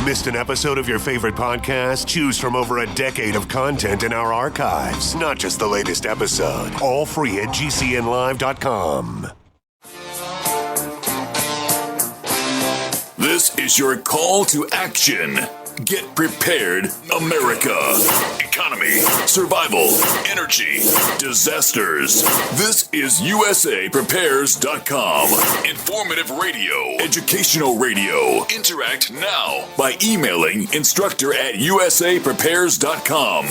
Missed an episode of your favorite podcast? Choose from over a decade of content in our archives, not just the latest episode. All free at gcnlive.com. This is your call to action. Get prepared, America. Economy, survival, energy, disasters. This is USAPrepares.com. Informative radio, educational radio. Interact now by emailing instructor@USAPrepares.com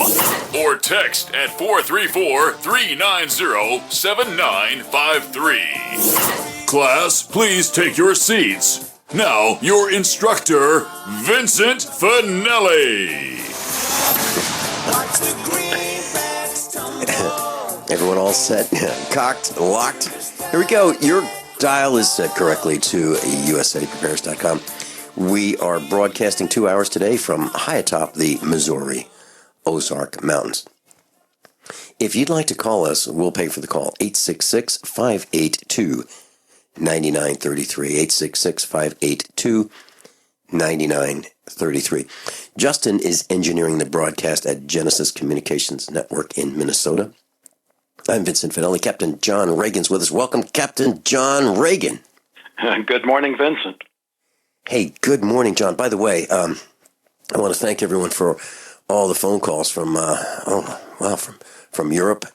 or text at 434-390-7953. Class, please take your seats. Now, your instructor, Vincent Finelli. Everyone all set, cocked, locked. Here we go. Your dial is set correctly to USAPrepares.com. We are broadcasting 2 hours today from high atop the Missouri Ozark Mountains. If you'd like to call us, we'll pay for the call. 866-582-9933. 866-582-9933. Justin is engineering the broadcast at Genesis Communications Network in Minnesota. I'm Vincent Finelli. Captain John Regan's with us. Welcome, Captain John Regan. Good morning, Vincent. Hey, good morning, John. By the way, I want to thank everyone for all the phone calls from Europe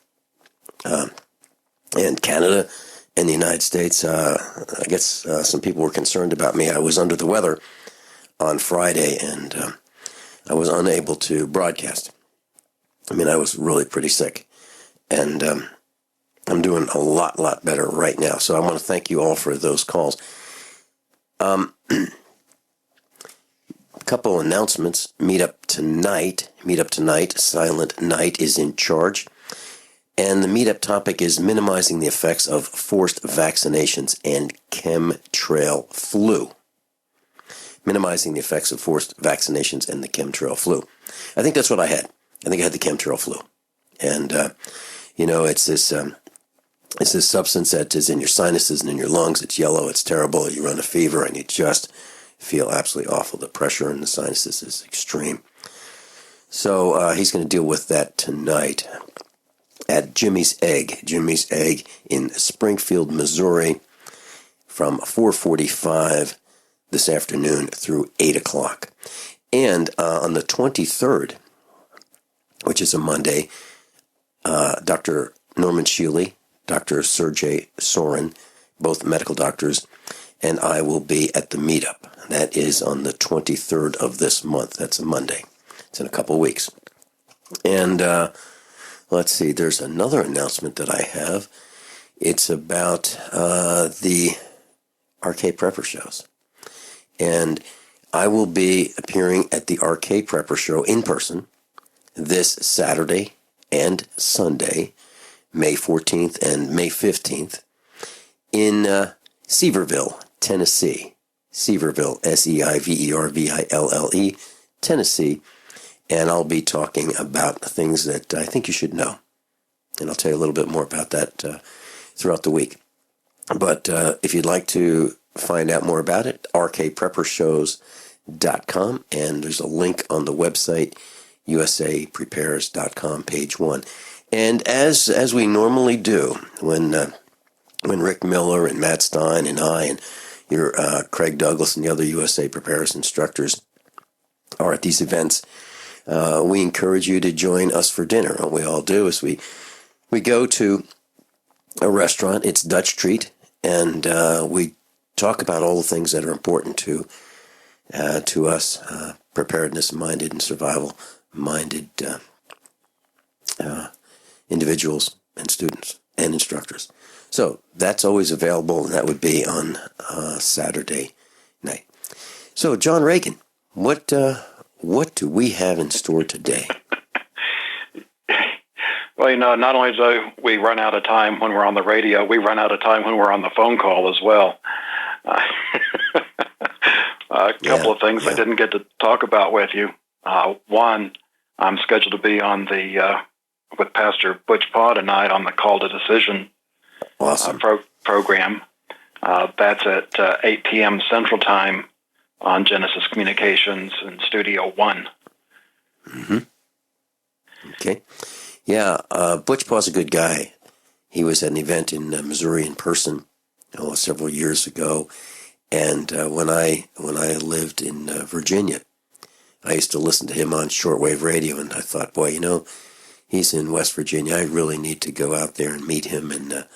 and Canada and the United States. I guess some people were concerned about me. I was under the weather on Friday, and I was unable to broadcast. I mean, I was really pretty sick. And I'm doing a lot better right now. So I want to thank you all for those calls. A couple announcements. Meet up tonight. Silent Night is in charge. And the meetup topic is minimizing the effects of forced vaccinations and chemtrail flu. Minimizing the effects of forced vaccinations and the chemtrail flu. I think that's what I had. I think I had the chemtrail flu. And, it's this substance that is in your sinuses and in your lungs. It's yellow. It's terrible. You run a fever and you just feel absolutely awful. The pressure in the sinuses is extreme. So he's going to deal with that tonight at Jimmy's Egg in Springfield, Missouri, from 4:45 this afternoon through 8 o'clock. And on the 23rd, which is a Monday, Dr. Norman Shealy, Dr. Sergey Sorin, both medical doctors, and I will be at the meetup. That is on the 23rd of this month. That's a Monday. It's in a couple weeks. And let's see, there's another announcement that I have. It's about the RK Prepper shows. And I will be appearing at the RK Prepper show in person this Saturday and Sunday, May 14th and May 15th, in Sevierville, Tennessee. Sevierville, Seiverville, Tennessee. And I'll be talking about things that I think you should know. And I'll tell you a little bit more about that throughout the week. But if you'd like to find out more about it, rkpreppershows.com. And there's a link on the website, usaprepares.com, page 1. And as we normally do, when Rick Miller and Matt Stein and I and your Craig Douglas and the other USA Prepares instructors are at these events, we encourage you to join us for dinner. What we all do is we go to a restaurant. It's Dutch Treat, and we talk about all the things that are important to us, preparedness-minded and survival-minded individuals and students and instructors. So that's always available, and that would be on Saturday night. So, John Regan, what do we have in store today? Well, not only do we run out of time when we're on the radio, we run out of time when we're on the phone call as well. A couple of things I didn't get to talk about with you. One, I'm scheduled to be on with Pastor Butch Paw tonight on the Call to Decision awesome. Program. That's at 8 p.m. Central Time, on Genesis Communications and Studio One. Mm-hmm. Okay. Yeah, Butch Paul's a good guy. He was at an event in Missouri in person several years ago, and when I lived in Virginia, I used to listen to him on shortwave radio, and I thought, boy, he's in West Virginia. I really need to go out there and meet him and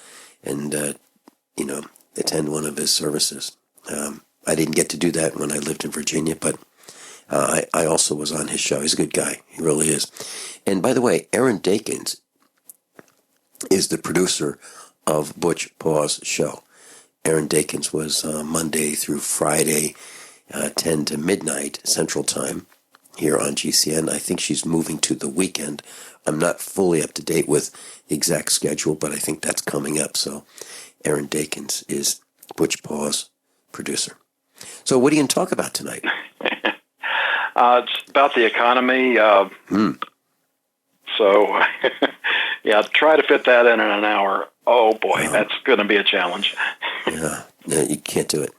attend one of his services. I didn't get to do that when I lived in Virginia, but I also was on his show. He's a good guy. He really is. And by the way, Aaron Dakins is the producer of Butch Paul's show. Aaron Dakins was Monday through Friday, 10 to midnight Central Time here on GCN. I think she's moving to the weekend. I'm not fully up to date with the exact schedule, but I think that's coming up. So Aaron Dakins is Butch Paul's producer. So what are you going to talk about tonight? It's about the economy. So, yeah, try to fit that in an hour. Oh, boy, that's going to be a challenge. Yeah, no, you can't do it.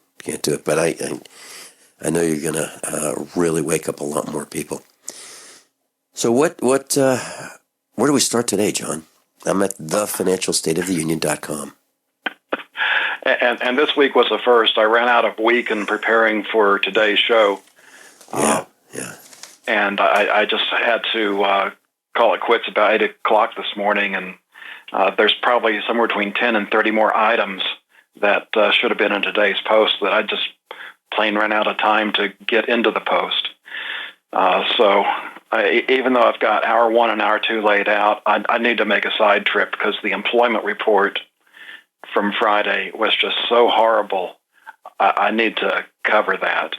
But I know you're going to really wake up a lot more people. So where do we start today, John? I'm at thefinancialstateoftheunion.com. And this week was the first. I ran out of week in preparing for today's show. Yeah. And I just had to call it quits about 8 o'clock this morning, and there's probably somewhere between 10 and 30 more items that should have been in today's post that I just plain ran out of time to get into the post. So even though I've got hour 1 and hour 2 laid out, I need to make a side trip because the employment report from Friday was just so horrible. I need to cover that.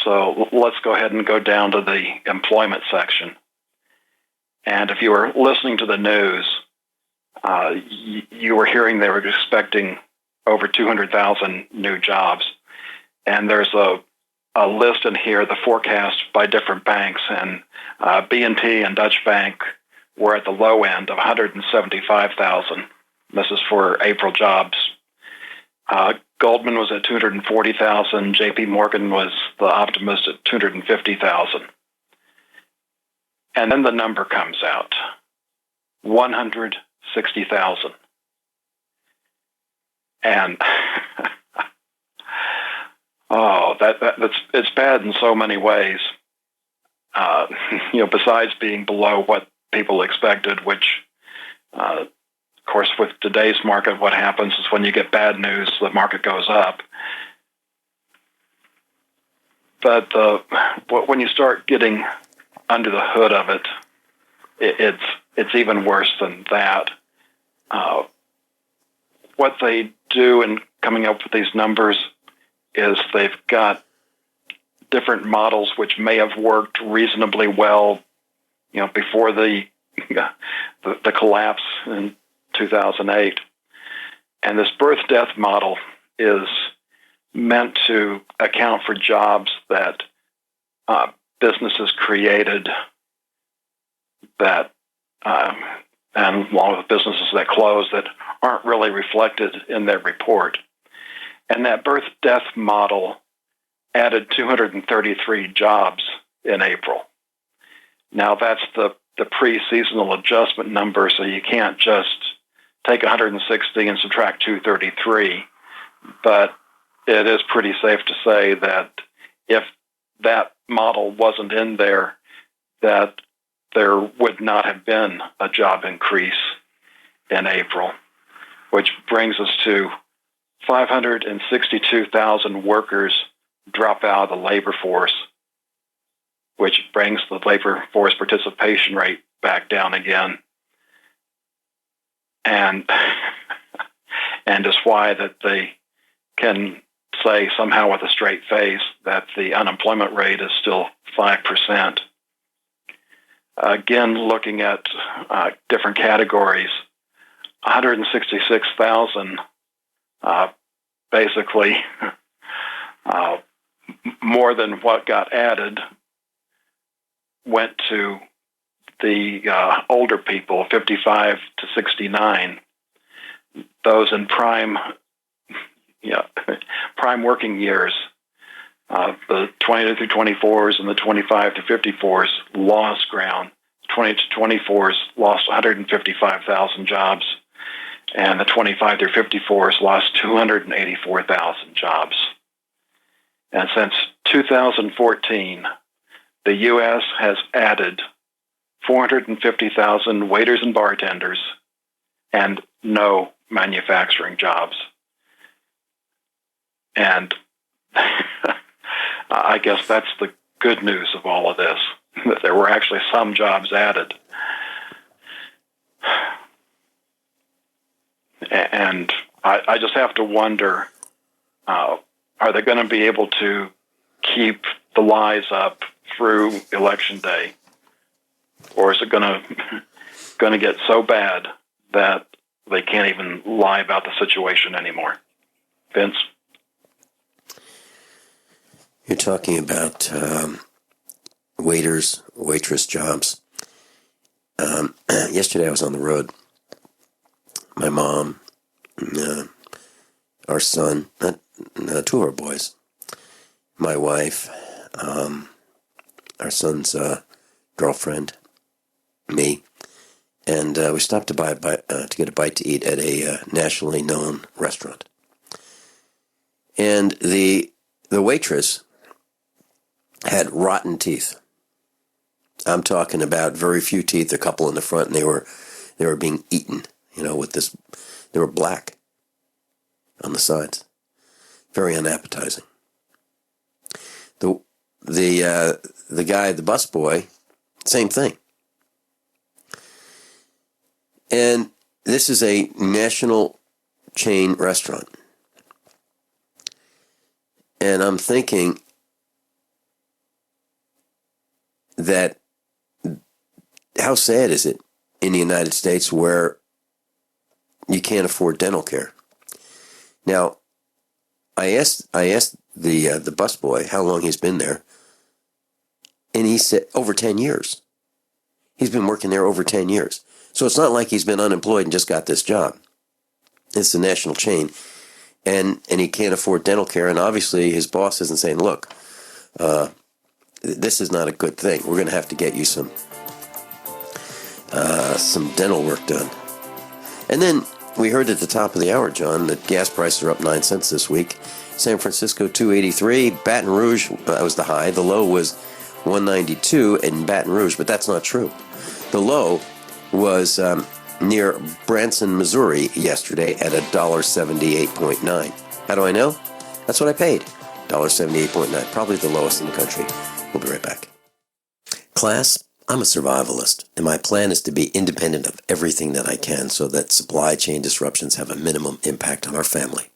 So let's go ahead and go down to the employment section. And if you were listening to the news, you were hearing they were expecting over 200,000 new jobs. And there's a list in here, the forecast by different banks, and B&T and Dutch Bank were at the low end of 175,000. This is for April jobs. Goldman was at 240,000. J.P. Morgan was the optimist at 250,000. And then the number comes out, 160,000. And it's bad in so many ways. Besides being below what people expected, which, of course, with today's market, what happens is when you get bad news, the market goes up. But when you start getting under the hood of it, it's even worse than that. What they do in coming up with these numbers is they've got different models which may have worked reasonably well, before the collapse in 2008. And this birth-death model is meant to account for jobs that businesses created that, and along with businesses that closed that aren't really reflected in their report. And that birth-death model added 233 jobs in April. Now that's the pre-seasonal adjustment number, so you can't just take 160 and subtract 233, but it is pretty safe to say that if that model wasn't in there, that there would not have been a job increase in April, which brings us to 562,000 workers drop out of the labor force, which brings the labor force participation rate back down again. And is why that they can say somehow with a straight face that the unemployment rate is still 5%. Again, looking at different categories, 166,000 basically more than what got added went to the older people, 55 to 69, those in prime working years. The 20 through 24s and the 25 through 54s lost ground. 20 to 24s lost 155,000 jobs, and the 25 through 54s lost 284,000 jobs. And since 2014, the U.S. has added 450,000 waiters and bartenders and no manufacturing jobs. And I guess that's the good news of all of this, that there were actually some jobs added. And I just have to wonder, are they going to be able to keep the lies up through Election Day? Or is it going to get so bad that they can't even lie about the situation anymore? Vince? You're talking about waiters, waitress jobs. Yesterday I was on the road. My mom, our son, two of our boys, my wife, our son's girlfriend, me, and we stopped to to get a bite to eat at a nationally known restaurant. And the waitress had rotten teeth. I'm talking about very few teeth, a couple in the front, and they were being eaten, with this. They were black on the sides, very unappetizing. The guy, the busboy, same thing. And this is a national chain restaurant. And I'm thinking that how sad is it in the United States where you can't afford dental care? Now, I asked the busboy how long he's been there, and he said over 10 years. He's been working there over 10 years. So it's not like he's been unemployed and just got this job. It's a national chain, and he can't afford dental care, and obviously his boss isn't saying, look, this is not a good thing. We're going to have to get you some dental work done. And then we heard at the top of the hour, John, that gas prices are up 9 cents this week. San Francisco, $2.83. Baton Rouge, that was the high. The low was $1.92 in Baton Rouge, but that's not true. The low was near Branson, Missouri yesterday at $1.78.9. How do I know? That's what I paid, $1.78.9. Probably the lowest in the country. We'll be right back. Class, I'm a survivalist, and my plan is to be independent of everything that I can so that supply chain disruptions have a minimum impact on our family.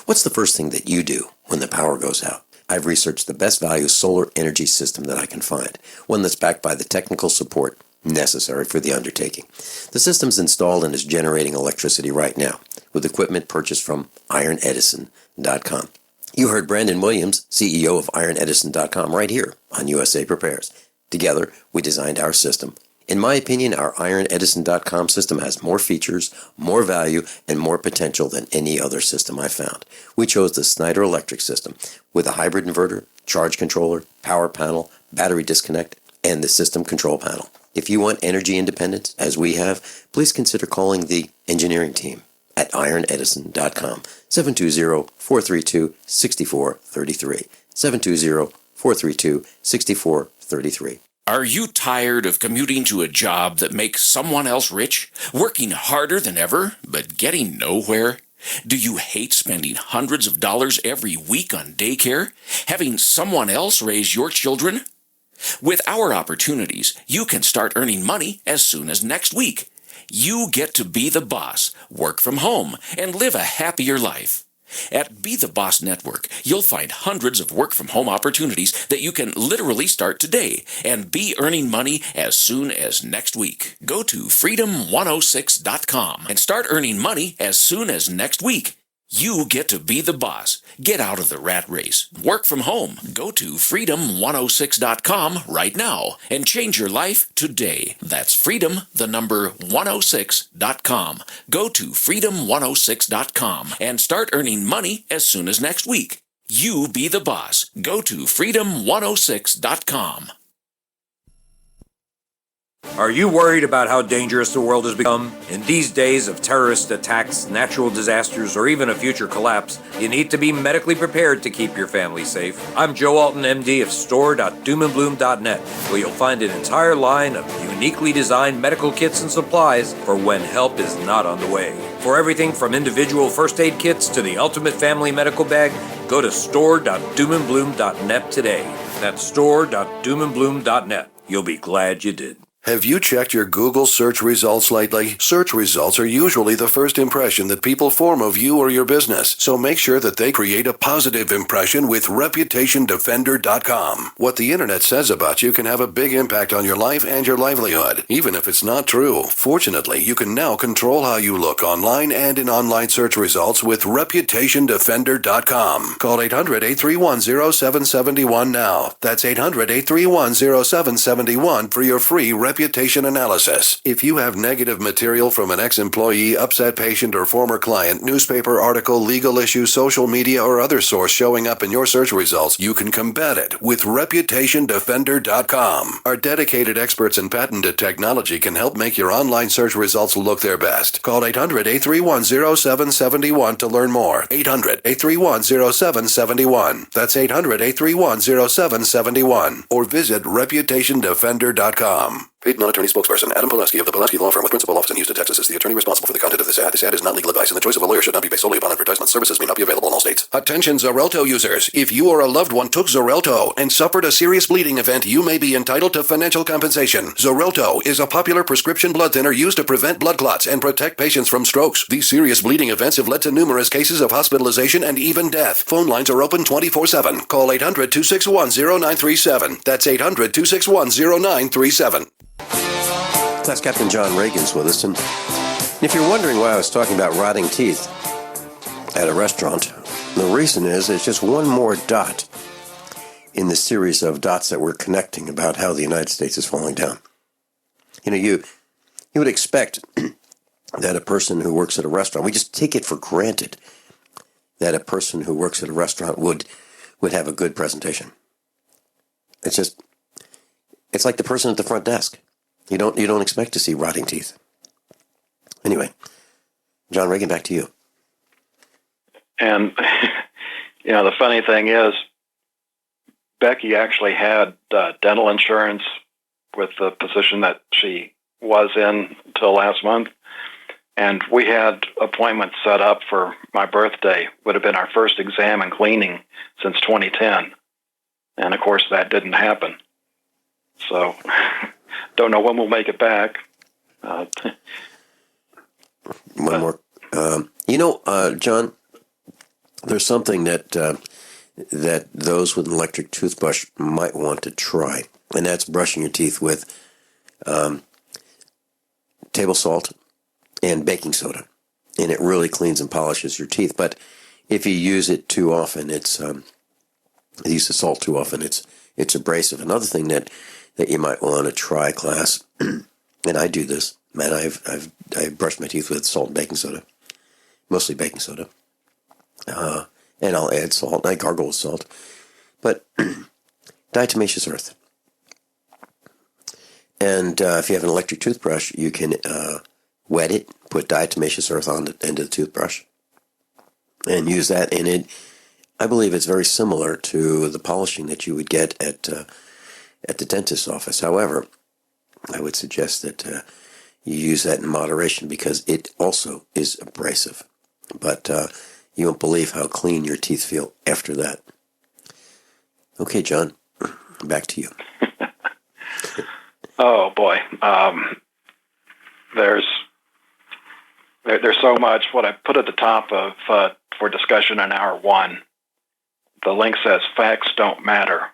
What's the first thing that you do when the power goes out? I've researched the best value solar energy system that I can find, one that's backed by the technical support necessary for the undertaking. The system's installed and is generating electricity right now with equipment purchased from ironedison.com. You heard Brandon Williams, CEO of ironedison.com, right here on USA Prepares. Together, we designed our system. In my opinion, our ironedison.com system has more features, more value, and more potential than any other system I found. We chose the Snyder Electric system with a hybrid inverter, charge controller, power panel, battery disconnect, and the system control panel. If you want energy independence, as we have, please consider calling the engineering team at ironedison.com, 720-432-6433, 720-432-6433. Are you tired of commuting to a job that makes someone else rich, working harder than ever, but getting nowhere? Do you hate spending hundreds of dollars every week on daycare, having someone else raise your children? With our opportunities, you can start earning money as soon as next week. You get to be the boss, work from home, and live a happier life. At Be the Boss Network, you'll find hundreds of work-from-home opportunities that you can literally start today and be earning money as soon as next week. Go to freedom106.com and start earning money as soon as next week. You get to be the boss. Get out of the rat race. Work from home. Go to freedom106.com right now and change your life today. That's freedom106.com. Go to freedom106.com and start earning money as soon as next week. You be the boss. Go to freedom106.com. Are you worried about how dangerous the world has become? In these days of terrorist attacks, natural disasters, or even a future collapse, you need to be medically prepared to keep your family safe. I'm Joe Alton, MD of store.doomandbloom.net, where you'll find an entire line of uniquely designed medical kits and supplies for when help is not on the way. For everything from individual first aid kits to the ultimate family medical bag, go to store.doomandbloom.net today. That's store.doomandbloom.net. You'll be glad you did. Have you checked your Google search results lately? Search results are usually the first impression that people form of you or your business, so make sure that they create a positive impression with ReputationDefender.com. What the internet says about you can have a big impact on your life and your livelihood, even if it's not true. Fortunately, you can now control how you look online and in online search results with ReputationDefender.com. Call 800-831-0771 now. That's 800-831-0771 for your free reputation analysis. If you have negative material from an ex-employee, upset patient, or former client, newspaper article, legal issue, social media, or other source showing up in your search results, you can combat it with ReputationDefender.com. Our dedicated experts in patented technology can help make your online search results look their best. Call 800-831-0771 to learn more. 800-831-0771. That's 800-831-0771. Or visit ReputationDefender.com. Paid non-attorney spokesperson Adam Pulaski of the Pulaski Law Firm with principal office in Houston, Texas is the attorney responsible for the content of this ad. This ad is not legal advice, and the choice of a lawyer should not be based solely upon advertisement. Services may not be available in all states. Attention Xarelto users. If you or a loved one took Xarelto and suffered a serious bleeding event, you may be entitled to financial compensation. Xarelto is a popular prescription blood thinner used to prevent blood clots and protect patients from strokes. These serious bleeding events have led to numerous cases of hospitalization and even death. Phone lines are open 24/7. Call 800-261-0937. That's 800-261-0937. That's Captain John Regan's with us. And if you're wondering why I was talking about rotting teeth at a restaurant, the reason is it's just one more dot in the series of dots that we're connecting about how the United States is falling down. You know, you would expect that a person who works at a restaurant, we just take it for granted that a person who works at a restaurant would have a good presentation. It's like the person at the front desk. You don't expect to see rotting teeth. Anyway, John Regan, back to you. And, you know, the funny thing is, Becky actually had dental insurance with the position that she was in until last month. And we had appointments set up for my birthday. Would have been our first exam and cleaning since 2010. And, of course, that didn't happen. So... don't know when we'll make it back. One more. John, there's something that those with an electric toothbrush might want to try, and that's brushing your teeth with table salt and baking soda, and it really cleans and polishes your teeth. But if you use it too often, use the salt too often, it's abrasive. Another thing that you might want to try, class, and I do this, man, I've brushed my teeth with salt and baking soda, mostly baking soda, and I'll add salt, I gargle with salt, but diatomaceous earth. And if you have an electric toothbrush, you can wet it, put diatomaceous earth on the end of the toothbrush, and use that in it. I believe it's very similar to the polishing that you would get at the dentist's office. However, I would suggest that you use that in moderation because it also is abrasive. But you won't believe how clean your teeth feel after that. Okay, John, back to you. Oh, boy. There's so much. What I put at the top of for discussion in hour one, the link says facts don't matter.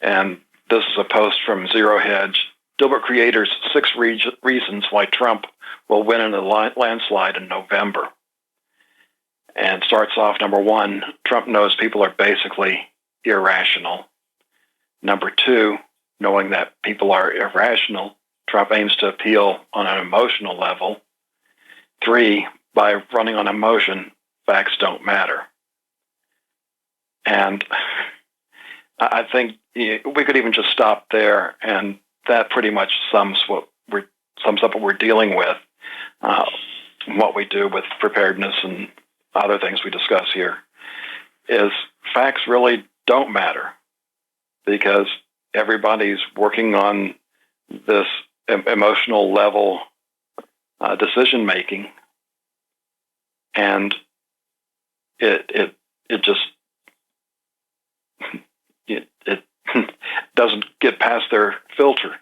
And this is a post from Zero Hedge. Dilbert creators 6 reasons why Trump will win in a landslide in November. And starts off, number 1, Trump knows people are basically irrational. Number 2, knowing that people are irrational, Trump aims to appeal on an emotional level. 3, by running on emotion, facts don't matter. And I think we could even just stop there, and that pretty much sums up what we're dealing with, what we do with preparedness and other things we discuss here, is facts really don't matter, because everybody's working on this emotional level decision making, and it just doesn't get past their filter.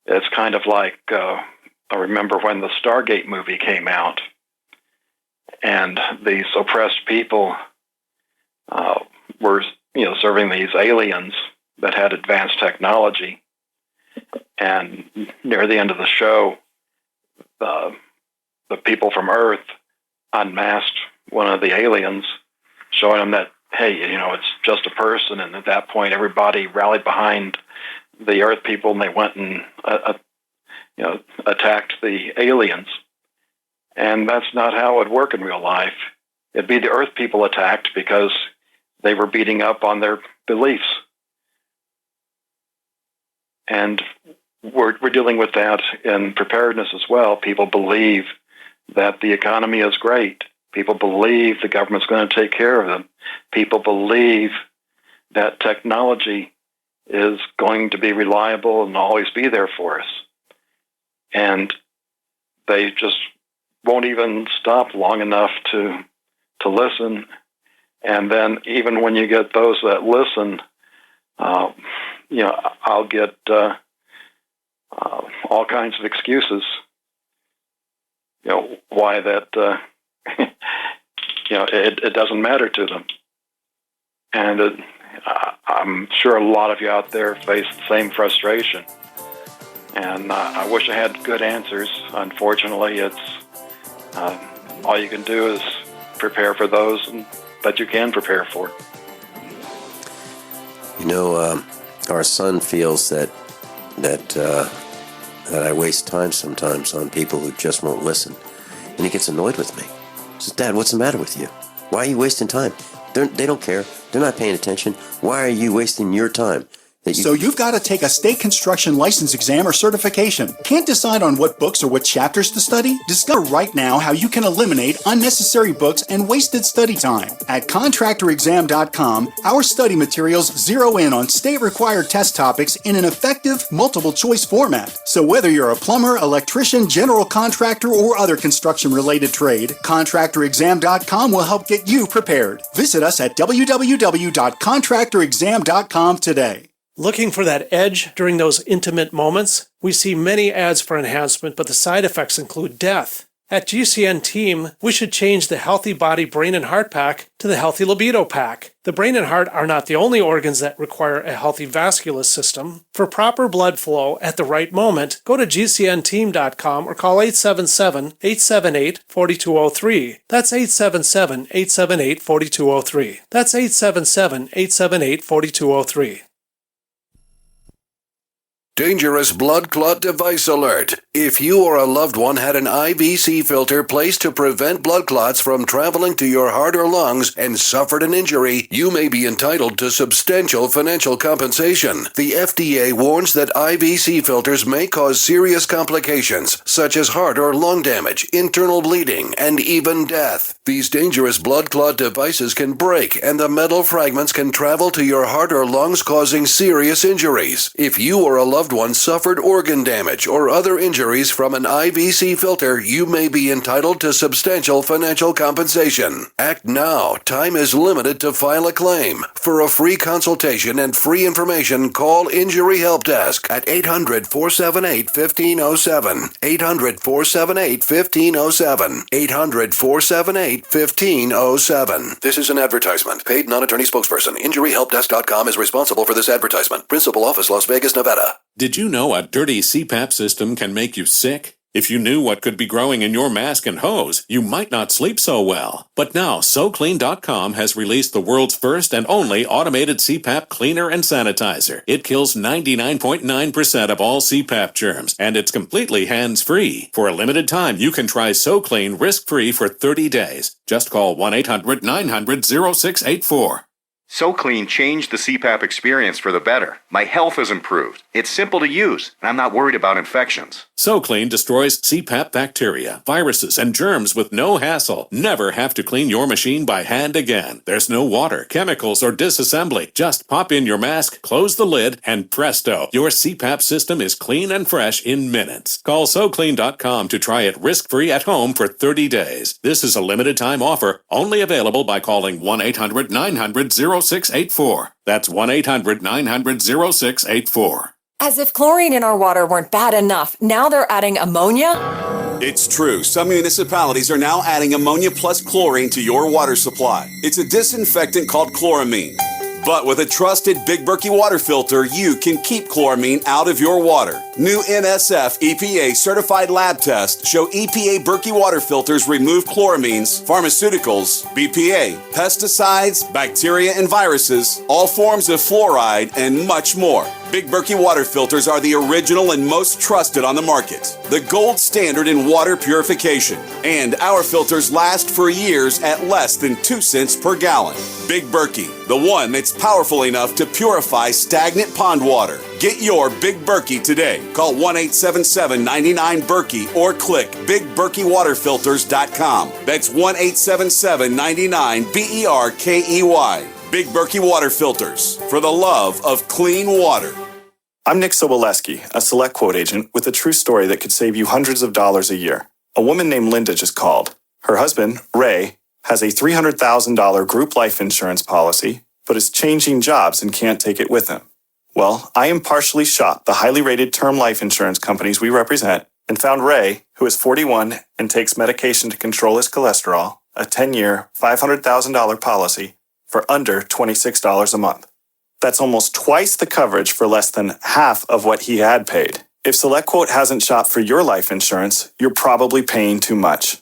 It's kind of like I remember when the Stargate movie came out, and these oppressed people were serving these aliens that had advanced technology, and near the end of the show, the people from Earth unmasked one of the aliens, showing them that, hey, it's just a person. And at that point, everybody rallied behind the Earth people, and they went and attacked the aliens. And that's not how it would work in real life. It'd be the Earth people attacked because they were beating up on their beliefs. And we're dealing with that in preparedness as well. People believe that the economy is great. People believe the government's going to take care of them. People believe that technology is going to be reliable and always be there for us. And they just won't even stop long enough to listen. And then even when you get those that listen, I'll get all kinds of excuses, why that, it doesn't matter to them. And I'm sure a lot of you out there face the same frustration. And I wish I had good answers. Unfortunately, it's all you can do is prepare for those that you can prepare for. Our son feels that I waste time sometimes on people who just won't listen. And he gets annoyed with me. He says, Dad, what's the matter with you? Why are you wasting time? They don't care. They're not paying attention. Why are you wasting your time? So you've got to take a state construction license exam or certification. Can't decide on what books or what chapters to study? Discover right now how you can eliminate unnecessary books and wasted study time. At contractorexam.com, our study materials zero in on state-required test topics in an effective multiple-choice format. So whether you're a plumber, electrician, general contractor, or other construction-related trade, contractorexam.com will help get you prepared. Visit us at www.contractorexam.com today. Looking for that edge during those intimate moments? We see many ads for enhancement, but the side effects include death. At GCN Team, we should change the Healthy Body, Brain, and Heart Pack to the Healthy Libido Pack. The brain and heart are not the only organs that require a healthy vascular system. For proper blood flow at the right moment, go to GCNteam.com or call 877-878-4203. That's 877-878-4203. That's 877-878-4203. Dangerous blood clot device alert. If you or a loved one had an IVC filter placed to prevent blood clots from traveling to your heart or lungs and suffered an injury, you may be entitled to substantial financial compensation. The FDA warns that IVC filters may cause serious complications, such as heart or lung damage, internal bleeding, and even death. These dangerous blood clot devices can break, and the metal fragments can travel to your heart or lungs, causing serious injuries. If you or a loved one suffered organ damage or other injuries from an IVC filter, you may be entitled to substantial financial compensation. Act now. Time is limited to file a claim. For a free consultation and free information, call Injury Help Desk at 800-478-1507. 800-478-1507. 800-478-1507. This is an advertisement. Paid non-attorney spokesperson. InjuryHelpDesk.com is responsible for this advertisement. Principal office, Las Vegas, Nevada. Did you know a dirty CPAP system can make you sick? If you knew what could be growing in your mask and hose, you might not sleep so well. But now, SoClean.com has released the world's first and only automated CPAP cleaner and sanitizer. It kills 99.9% of all CPAP germs, and it's completely hands-free. For a limited time, you can try SoClean risk-free for 30 days. Just call 1-800-900-0684. SoClean changed the CPAP experience for the better. My health has improved. It's simple to use, and I'm not worried about infections. SoClean destroys CPAP bacteria, viruses, and germs with no hassle. Never have to clean your machine by hand again. There's no water, chemicals, or disassembly. Just pop in your mask, close the lid, and presto, your CPAP system is clean and fresh in minutes. Call SoClean.com to try it risk-free at home for 30 days. This is a limited-time offer, only available by calling 1-800-900-0684. That's 1-800-900-0684. As if chlorine in our water weren't bad enough, now they're adding ammonia? It's true. Some municipalities are now adding ammonia plus chlorine to your water supply. It's a disinfectant called chloramine. But with a trusted Big Berkey water filter, you can keep chloramine out of your water. New NSF EPA certified lab tests show EPA Berkey water filters remove chloramines, pharmaceuticals, BPA, pesticides, bacteria and viruses, all forms of fluoride, and much more. Big Berkey water filters are the original and most trusted on the market. The gold standard in water purification. And our filters last for years at less than 2 cents per gallon. Big Berkey, the one that's powerful enough to purify stagnant pond water. Get your Big Berkey today. Call 1-877-99-BERKEY or click BigBerkeyWaterFilters.com. That's 1-877-99-BERKEY. Big Berkey Water Filters, for the love of clean water. I'm Nick Soboleski, a Select Quote agent with a true story that could save you hundreds of dollars a year. A woman named Linda just called. Her husband, Ray, has a $300,000 group life insurance policy, but is changing jobs and can't take it with him. Well, I impartially shopped the highly rated term life insurance companies we represent and found Ray, who is 41 and takes medication to control his cholesterol, a 10-year, $500,000 policy for under $26 a month. That's almost twice the coverage for less than half of what he had paid. If SelectQuote hasn't shopped for your life insurance, you're probably paying too much.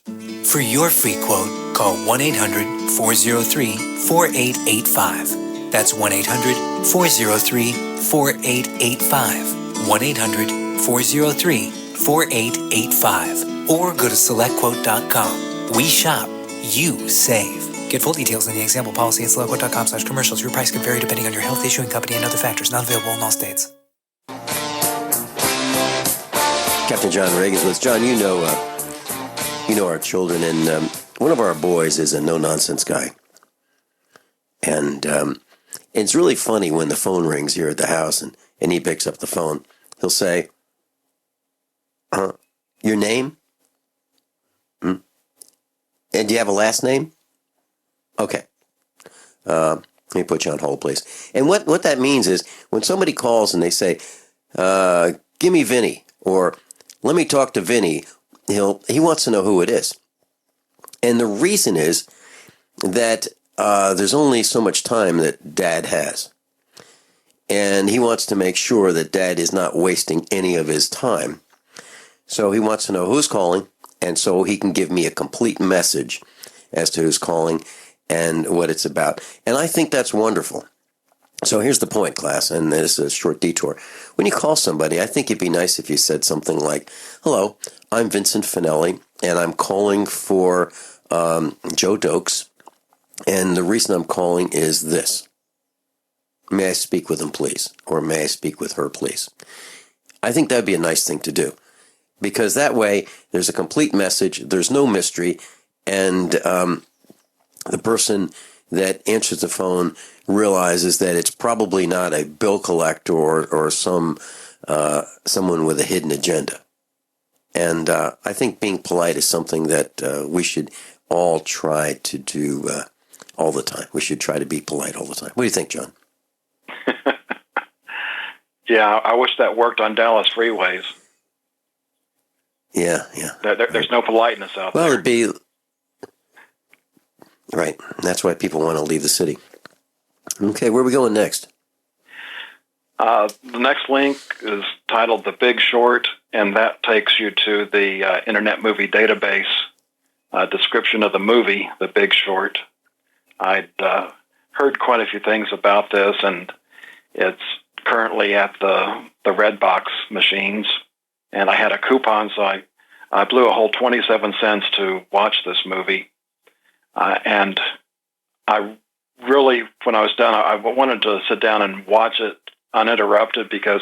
For your free quote, call 1-800-403-4885. That's 1-800-403-4885. 1-800-403-4885. Or go to SelectQuote.com. We shop, you save. Get full details in the example policy at SelectQuote.com/commercials. Your price can vary depending on your health, issuing company, and other factors. Not available in all states. Captain John Reagan's with us. John, you know our children, and one of our boys is a no-nonsense guy. And it's really funny when the phone rings here at the house and he picks up the phone. He'll say, your name? And do you have a last name? Okay. Let me put you on hold, please. And what that means is when somebody calls and they say, give me Vinny, or let me talk to Vinny, he wants to know who it is. And the reason is that there's only so much time that Dad has. And he wants to make sure that Dad is not wasting any of his time. So he wants to know who's calling, and so he can give me a complete message as to who's calling and what it's about. And I think that's wonderful. So here's the point, class, and this is a short detour. When you call somebody, I think it'd be nice if you said something like, hello, I'm Vincent Finelli, and I'm calling for Joe Dokes, and the reason I'm calling is this. May I speak with him, please? Or may I speak with her, please? I think that'd be a nice thing to do, because that way there's a complete message, there's no mystery, and the person that answers the phone realizes that it's probably not a bill collector or someone with a hidden agenda. And I think being polite is something that we should all try to do all the time. We should try to be polite all the time. What do you think, John? Yeah, I wish that worked on Dallas freeways. Yeah. There's no politeness out there. Well, it'd be... Right. That's why people want to leave the city. Okay, where are we going next? The next link is titled The Big Short, and that takes you to the Internet Movie Database description of the movie, The Big Short. I'd heard quite a few things about this, and it's currently at the Redbox machines, and I had a coupon, so I blew a whole 27 cents to watch this movie. And I really, when I was done, I wanted to sit down and watch it uninterrupted because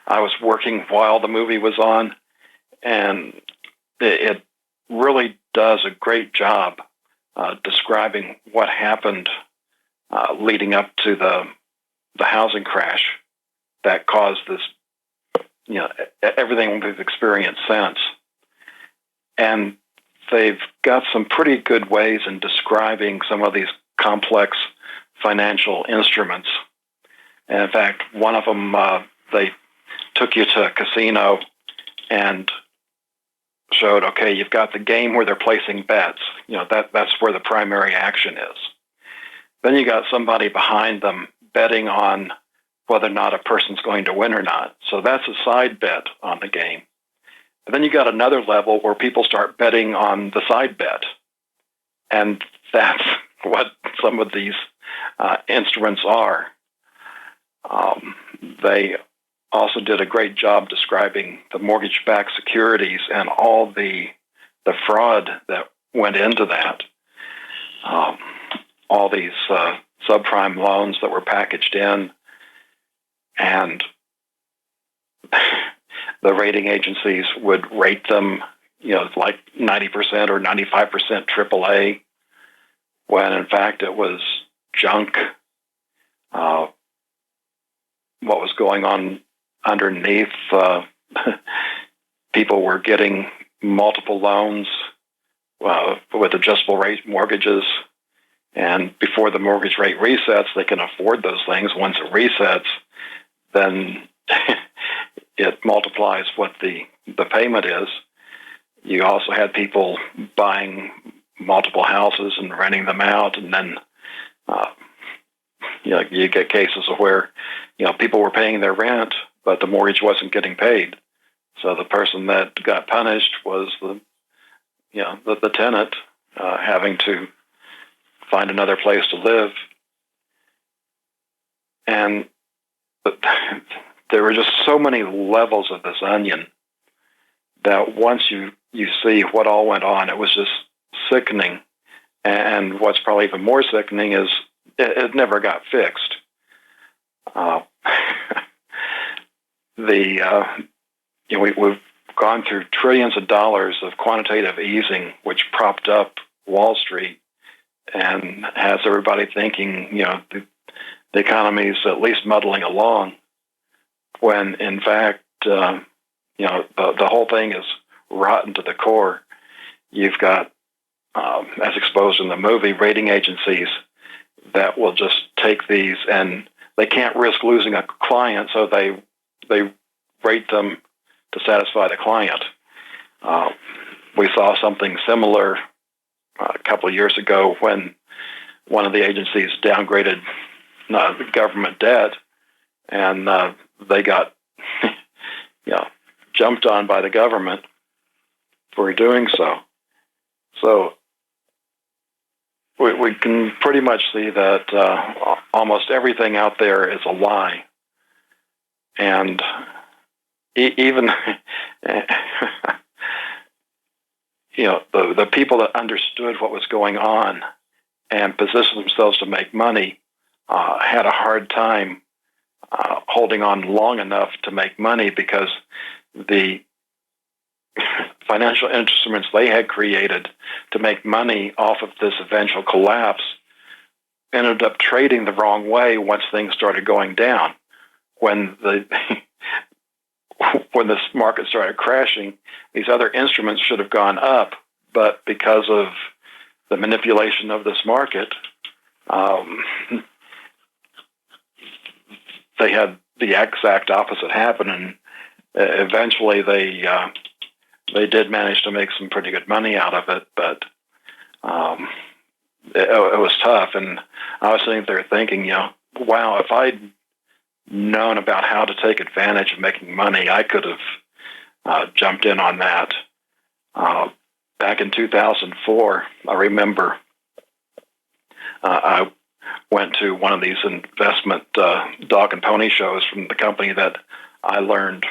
I was working while the movie was on, and it really does a great job describing what happened leading up to the housing crash that caused this, everything we've experienced since. And they've got some pretty good ways in describing some of these complex financial instruments. And in fact, one of them, they took you to a casino and showed, okay, you've got the game where they're placing bets. That's where the primary action is. Then you got somebody behind them betting on whether or not a person's going to win or not. So that's a side bet on the game. And then you got another level where people start betting on the side bet. And that's what some of these instruments are. They also did a great job describing the mortgage-backed securities and all the fraud that went into that. All these subprime loans that were packaged in, and the rating agencies would rate them, like 90% or 95% AAA, when in fact it was junk. What was going on underneath, people were getting multiple loans with adjustable rate mortgages, and before the mortgage rate resets, they can afford those things. Once it resets, then it multiplies what the payment is. You also had people buying multiple houses and renting them out, and then you get cases of where people were paying their rent, but the mortgage wasn't getting paid. So the person that got punished was the tenant having to find another place to live. And there were just so many levels of this onion that once you see what all went on, it was just sickening. And what's probably even more sickening is it never got fixed. We've gone through trillions of dollars of quantitative easing, which propped up Wall Street and has everybody thinking, the economy's at least muddling along, when in fact, the whole thing is rotten to the core. You've got, as exposed in the movie, rating agencies that will just take these, and they can't risk losing a client, so they rate them to satisfy the client. We saw something similar a couple of years ago when one of the agencies downgraded the government debt, and they got jumped on by the government for doing so. So we can pretty much see that almost everything out there is a lie. And even the people that understood what was going on and positioned themselves to make money had a hard time holding on long enough to make money, because the financial instruments they had created to make money off of this eventual collapse ended up trading the wrong way once things started going down. When when this market started crashing, these other instruments should have gone up, but because of the manipulation of this market, they had the exact opposite happen, and eventually they did manage to make some pretty good money out of it, but it was tough. And I was sitting there thinking, wow, if I'd known about how to take advantage of making money, I could have jumped in on that. Back in 2004, I remember I went to one of these investment dog and pony shows from the company that I learned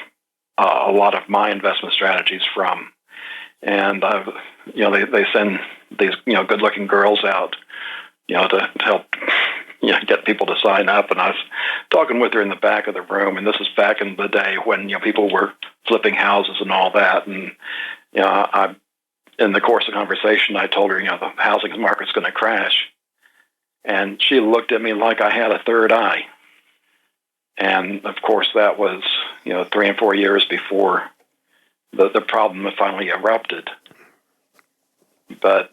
a lot of my investment strategies from. And they send these good-looking girls out, to help get people to sign up. And I was talking with her in the back of the room, and this is back in the day when people were flipping houses and all that. And in the course of conversation, I told her, the housing market's going to crash. And she looked at me like I had a third eye. And of course, that was 3 and 4 years before the problem finally erupted. But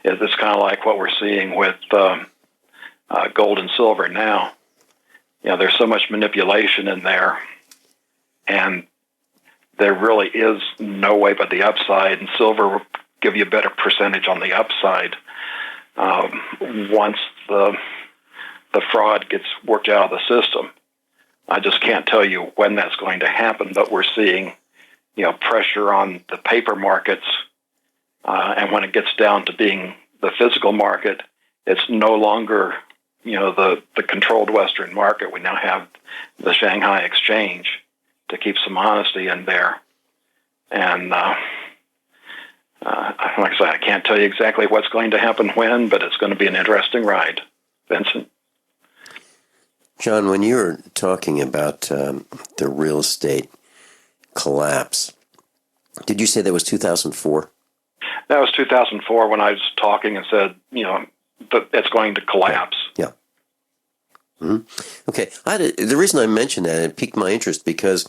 it's kind of like what we're seeing with gold and silver now. There's so much manipulation in there, and there really is no way but the upside, and silver will give you a better percentage on the upside once the fraud gets worked out of the system. I just can't tell you when that's going to happen, but we're seeing pressure on the paper markets, and when it gets down to being the physical market, it's no longer the controlled Western market. We now have the Shanghai Exchange to keep some honesty in there. And like I said, I can't tell you exactly what's going to happen when, but it's going to be an interesting ride. Vincent? John, when you were talking about the real estate collapse, did you say that was 2004? That was 2004 when I was talking and said, that it's going to collapse. Yeah. Mm-hmm. Okay. The reason I mentioned that, it piqued my interest because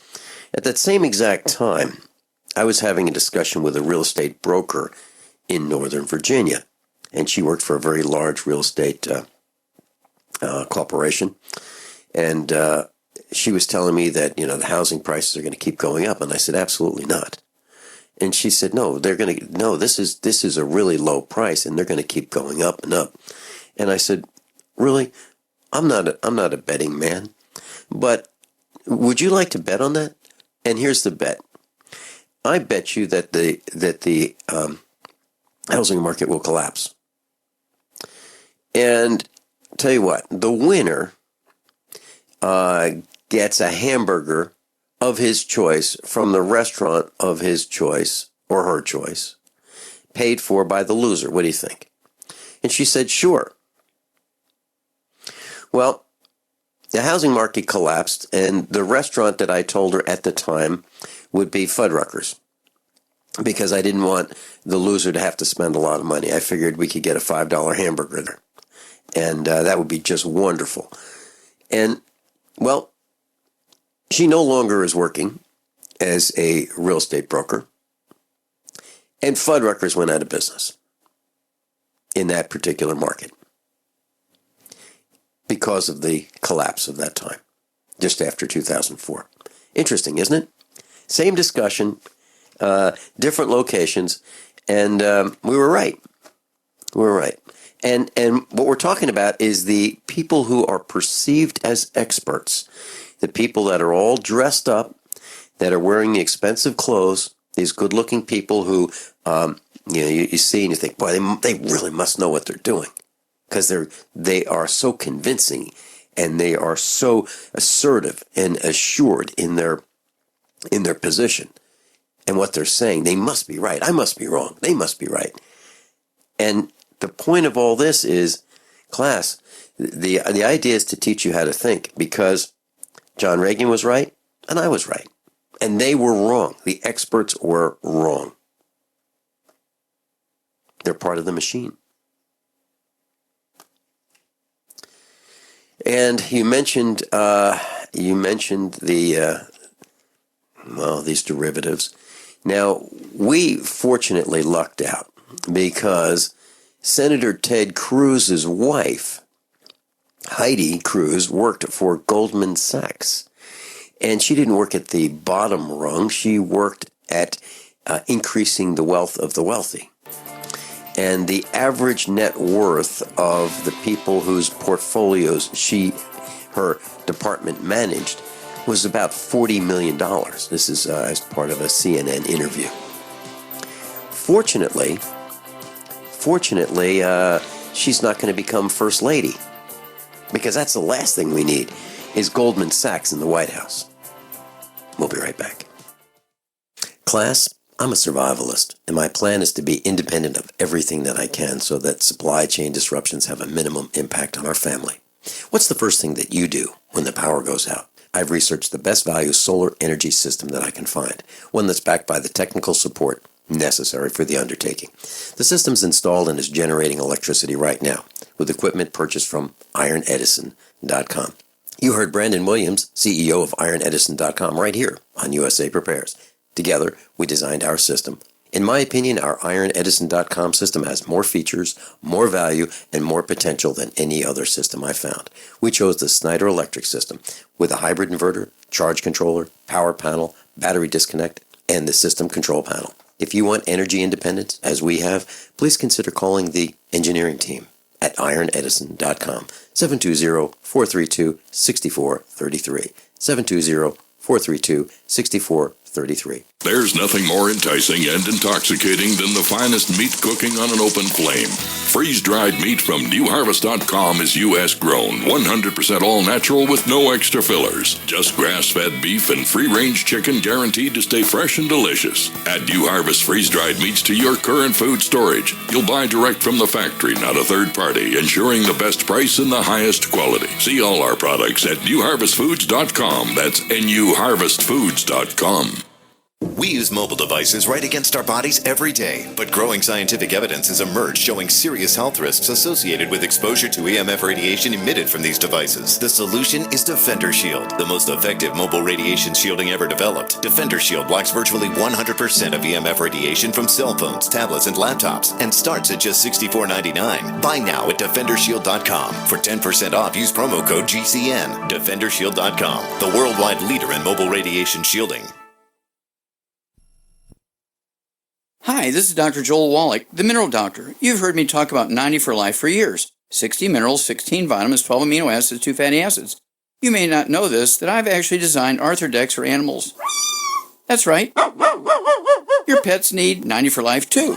at that same exact time, I was having a discussion with a real estate broker in Northern Virginia, and she worked for a very large real estate corporation. And she was telling me that, the housing prices are going to keep going up. And I said, absolutely not. And she said, no, this is a really low price, and they're going to keep going up and up. And I said, really? I'm not a betting man, but would you like to bet on that? And here's the bet. I bet you that the housing market will collapse. And tell you what, the winner gets a hamburger of his choice from the restaurant of his choice or her choice, paid for by the loser. What do you think? And she said, sure. Well, the housing market collapsed, and the restaurant that I told her at the time would be Fuddruckers, because I didn't want the loser to have to spend a lot of money. I figured we could get a $5 hamburger there, and that would be just wonderful. And, well, she no longer is working as a real estate broker, and Fuddruckers went out of business in that particular market because of the collapse of that time, just after 2004. Interesting, isn't it? Same discussion, different locations, and we were right. We were right. And what we're talking about is the people who are perceived as experts, the people that are all dressed up, that are wearing the expensive clothes, these good-looking people who, you see and you think, boy, they really must know what they're doing, because they are so convincing, and they are so assertive and assured in their position and what they're saying. They must be right. I must be wrong. They must be right. And the point of all this is, class, the idea is to teach you how to think, because John Regan was right, and I was right. And they were wrong. The experts were wrong. They're part of the machine. And you mentioned these derivatives. Now, we fortunately lucked out because Senator Ted Cruz's wife, Heidi Cruz, worked for Goldman Sachs. And she didn't work at the bottom rung. She worked at increasing the wealth of the wealthy. And the average net worth of the people whose portfolios her department managed was about $40 million. This is as part of a CNN interview. Fortunately, she's not going to become First Lady, because that's the last thing we need, is Goldman Sachs in the White House. We'll be right back. Class, I'm a survivalist, and my plan is to be independent of everything that I can so that supply chain disruptions have a minimum impact on our family. What's the first thing that you do when the power goes out? I've researched the best value solar energy system that I can find, one that's backed by the technical support necessary for the undertaking. The system's installed and is generating electricity right now, with equipment purchased from ironedison.com. You heard Brandon Williams, CEO of ironedison.com, right here on USA Prepares. Together, we designed our system. In my opinion, our ironedison.com system has more features, more value, and more potential than any other system I found. We chose the Snyder Electric system with a hybrid inverter, charge controller, power panel, battery disconnect, and the system control panel. If you want energy independence, as we have, please consider calling the engineering team at ironedison.com, 720-432-6433, 720-432-6433. There's nothing more enticing and intoxicating than the finest meat cooking on an open flame. Freeze-dried meat from newharvest.com is U.S. grown, 100% all-natural with no extra fillers. Just grass-fed beef and free-range chicken guaranteed to stay fresh and delicious. Add New Harvest freeze-dried meats to your current food storage. You'll buy direct from the factory, not a third party, ensuring the best price and the highest quality. See all our products at newharvestfoods.com. That's newharvestfoods.com. We use mobile devices right against our bodies every day, but growing scientific evidence has emerged showing serious health risks associated with exposure to EMF radiation emitted from these devices. The solution is Defender Shield, the most effective mobile radiation shielding ever developed. Defender Shield blocks virtually 100% of EMF radiation from cell phones, tablets, and laptops, and starts at just $64.99. Buy now at DefenderShield.com. For 10% off, use promo code GCN. DefenderShield.com, the worldwide leader in mobile radiation shielding. Hi, this is Dr. Joel Wallach, the Mineral Doctor. You've heard me talk about 90 for Life for years. 60 minerals, 16 vitamins, 12 amino acids, 2 fatty acids. You may not know this, that I've actually designed Arthrodex for animals. That's right. Your pets need 90 for Life too.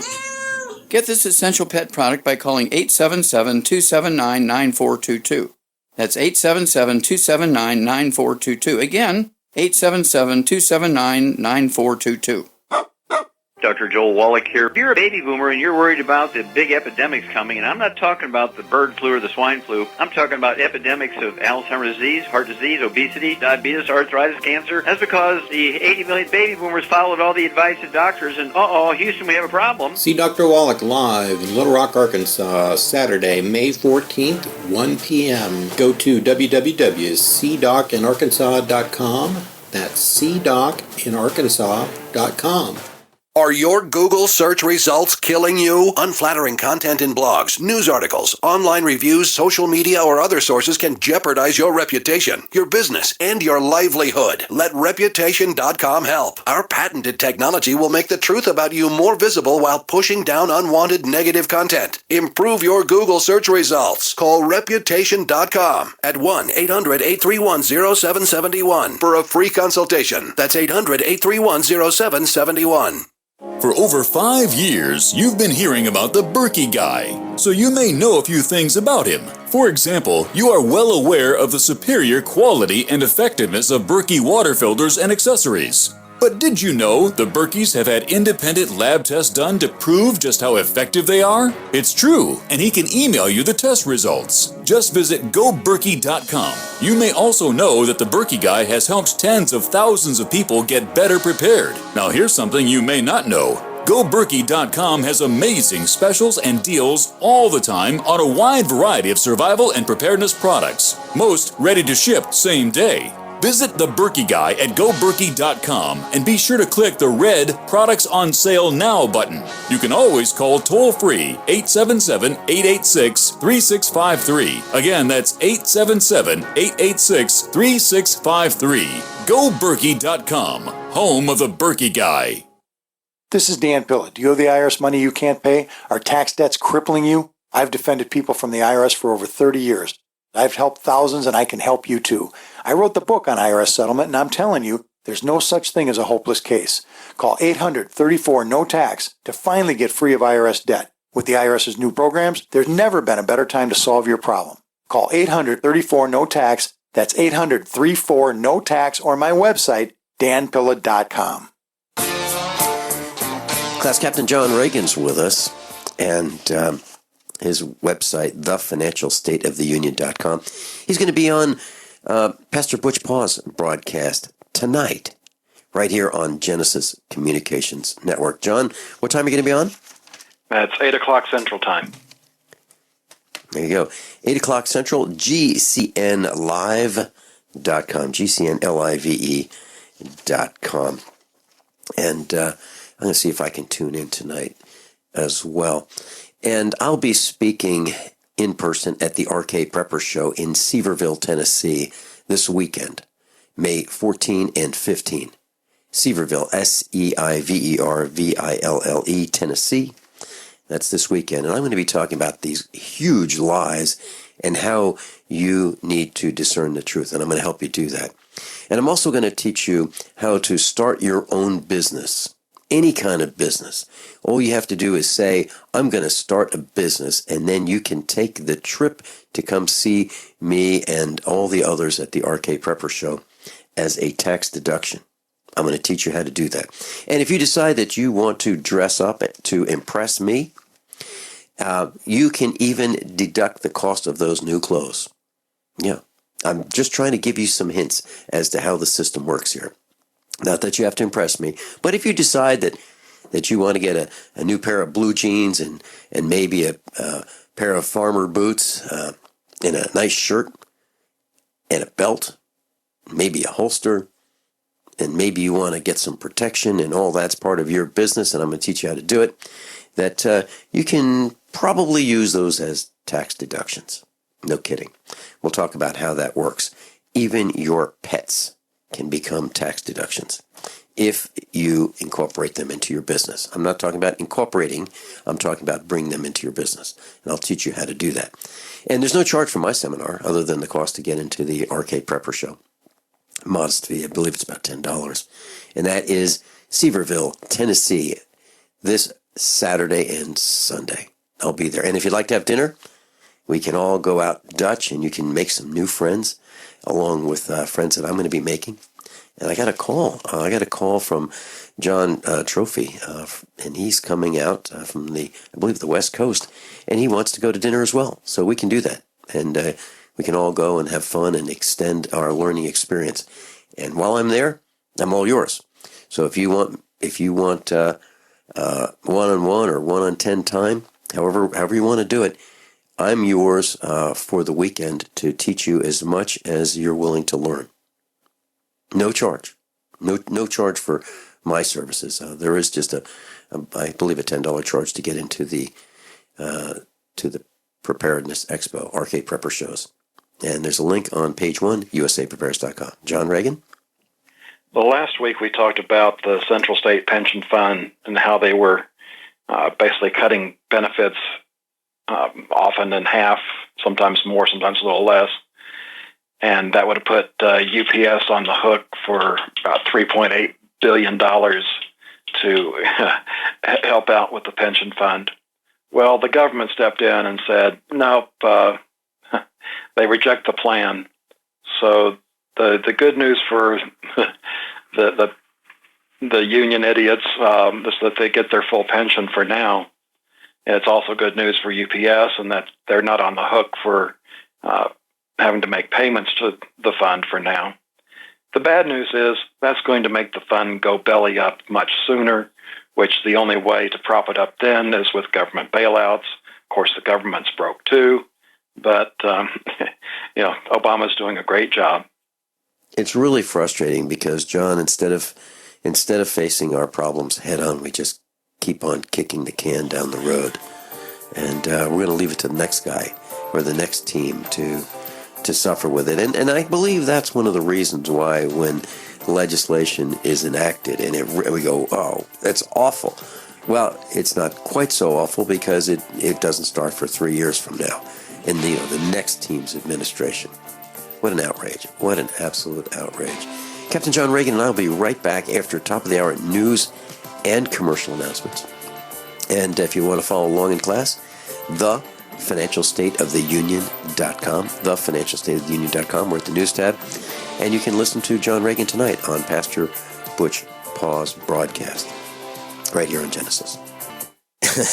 Get this essential pet product by calling 877-279-9422. That's 877-279-9422. Again, 877-279-9422. Dr. Joel Wallach here. If you're a baby boomer and you're worried about the big epidemics coming, and I'm not talking about the bird flu or the swine flu, I'm talking about epidemics of Alzheimer's disease, heart disease, obesity, diabetes, arthritis, cancer. That's because the 80 million baby boomers followed all the advice of doctors, and Houston, we have a problem. See Dr. Wallach live in Little Rock, Arkansas, Saturday, May 14th, 1 p.m. Go to www.cdocinarkansas.com. That's cdocinarkansas.com. Are your Google search results killing you? Unflattering content in blogs, news articles, online reviews, social media, or other sources can jeopardize your reputation, your business, and your livelihood. Let Reputation.com help. Our patented technology will make the truth about you more visible while pushing down unwanted negative content. Improve your Google search results. Call Reputation.com at 1-800-831-0771 for a free consultation. That's 800-831-0771. For over 5 years, you've been hearing about the Berkey guy, so you may know a few things about him. For example, you are well aware of the superior quality and effectiveness of Berkey water filters and accessories. But did you know the Berkeys have had independent lab tests done to prove just how effective they are? It's true, and he can email you the test results. Just visit GoBerkey.com. You may also know that the Berkey guy has helped tens of thousands of people get better prepared. Now here's something you may not know. GoBerkey.com has amazing specials and deals all the time on a wide variety of survival and preparedness products. Most ready to ship same day. Visit the Berkey Guy at GoBerkey.com and be sure to click the red Products on Sale Now button. You can always call toll-free 877-886-3653. Again, that's 877-886-3653. GoBerkey.com, home of the Berkey Guy. This is Dan Pilla. Do you owe the IRS money you can't pay? Are tax debts crippling you? I've defended people from the IRS for over 30 years. I've helped thousands, and I can help you too. I wrote the book on IRS settlement, and I'm telling you, there's no such thing as a hopeless case. Call 800-34-NO-TAX to finally get free of IRS debt. With the IRS's new programs, there's never been a better time to solve your problem. Call 800-34-NO-TAX. That's 800-34-NO-TAX, or my website, danpilla.com. Class Captain John Regan's with us, and his website, thefinancialstateoftheunion.com. He's going to be on Pastor Butch Paw's broadcast tonight, right here on Genesis Communications Network. John, what time are you going to be on? It's 8 o'clock Central Time. There you go. 8 o'clock Central, GCNlive.com, GCNlive.com. And I'm going to see if I can tune in tonight as well. And I'll be speaking in person at the RK Prepper Show in Sevierville, Tennessee this weekend, May 14 and 15. Sevierville, Seiverville, Tennessee. That's this weekend. And I'm going to be talking about these huge lies and how you need to discern the truth. And I'm going to help you do that. And I'm also going to teach you how to start your own business, any kind of business. All you have to do is say, I'm going to start a business, and then you can take the trip to come see me and all the others at the RK Prepper Show as a tax deduction. I'm going to teach you how to do that. And if you decide that you want to dress up to impress me, you can even deduct the cost of those new clothes. Yeah. I'm just trying to give you some hints as to how the system works here. Not that you have to impress me, but if you decide that you want to get a new pair of blue jeans and maybe a pair of farmer boots and a nice shirt and a belt, maybe a holster, and maybe you want to get some protection and all that's part of your business, and I'm going to teach you how to do it, that you can probably use those as tax deductions. No kidding. We'll talk about how that works. Even your pets can become tax deductions if you incorporate them into your business. I'm not talking about incorporating. I'm talking about bringing them into your business. And I'll teach you how to do that. And there's no charge for my seminar other than the cost to get into the RK Prepper Show. Modest fee. I believe it's about $10. And that is Sevierville, Tennessee, this Saturday and Sunday. I'll be there. And if you'd like to have dinner, we can all go out Dutch, and you can make some new friends, along with friends that I'm going to be making. And I got a call. I got a call from John Trophy, and he's coming out from I believe the West Coast, and he wants to go to dinner as well. So we can do that, and we can all go and have fun and extend our learning experience. And while I'm there, I'm all yours. So if you want one-on-one or 1-on-10 time, however you want to do it, I'm yours for the weekend to teach you as much as you're willing to learn. No charge. No charge for my services. There is just I believe a $10 charge to get into the Preparedness Expo, RK Prepper Shows. And there's a link on page 1, usaprepares.com. John Regan? Well, last week we talked about the Central State Pension Fund and how they were basically cutting benefits often in half, sometimes more, sometimes a little less. And that would have put UPS on the hook for about $3.8 billion to help out with the pension fund. Well, the government stepped in and said, nope, they reject the plan. So the good news for the union idiots is that they get their full pension for now. It's also good news for UPS, and that they're not on the hook for having to make payments to the fund for now. The bad news is that's going to make the fund go belly up much sooner, which the only way to prop it up then is with government bailouts. Of course, the government's broke too, but Obama's doing a great job. It's really frustrating because, John, instead of facing our problems head on, we just keep on kicking the can down the road. And we're going to leave it to the next guy or the next team to suffer with it. And I believe that's one of the reasons why when legislation is enacted and we go, oh, that's awful. Well, it's not quite so awful because it doesn't start for 3 years from now in the next team's administration. What an outrage. What an absolute outrage. Captain John Regan and I will be right back after top of the hour news and commercial announcements. And if you want to follow along in class, thefinancialstateoftheunion.com, thefinancialstateoftheunion.com. We're at the news tab. And you can listen to John Regan tonight on Pastor Butch Paw's broadcast. right here on Genesis.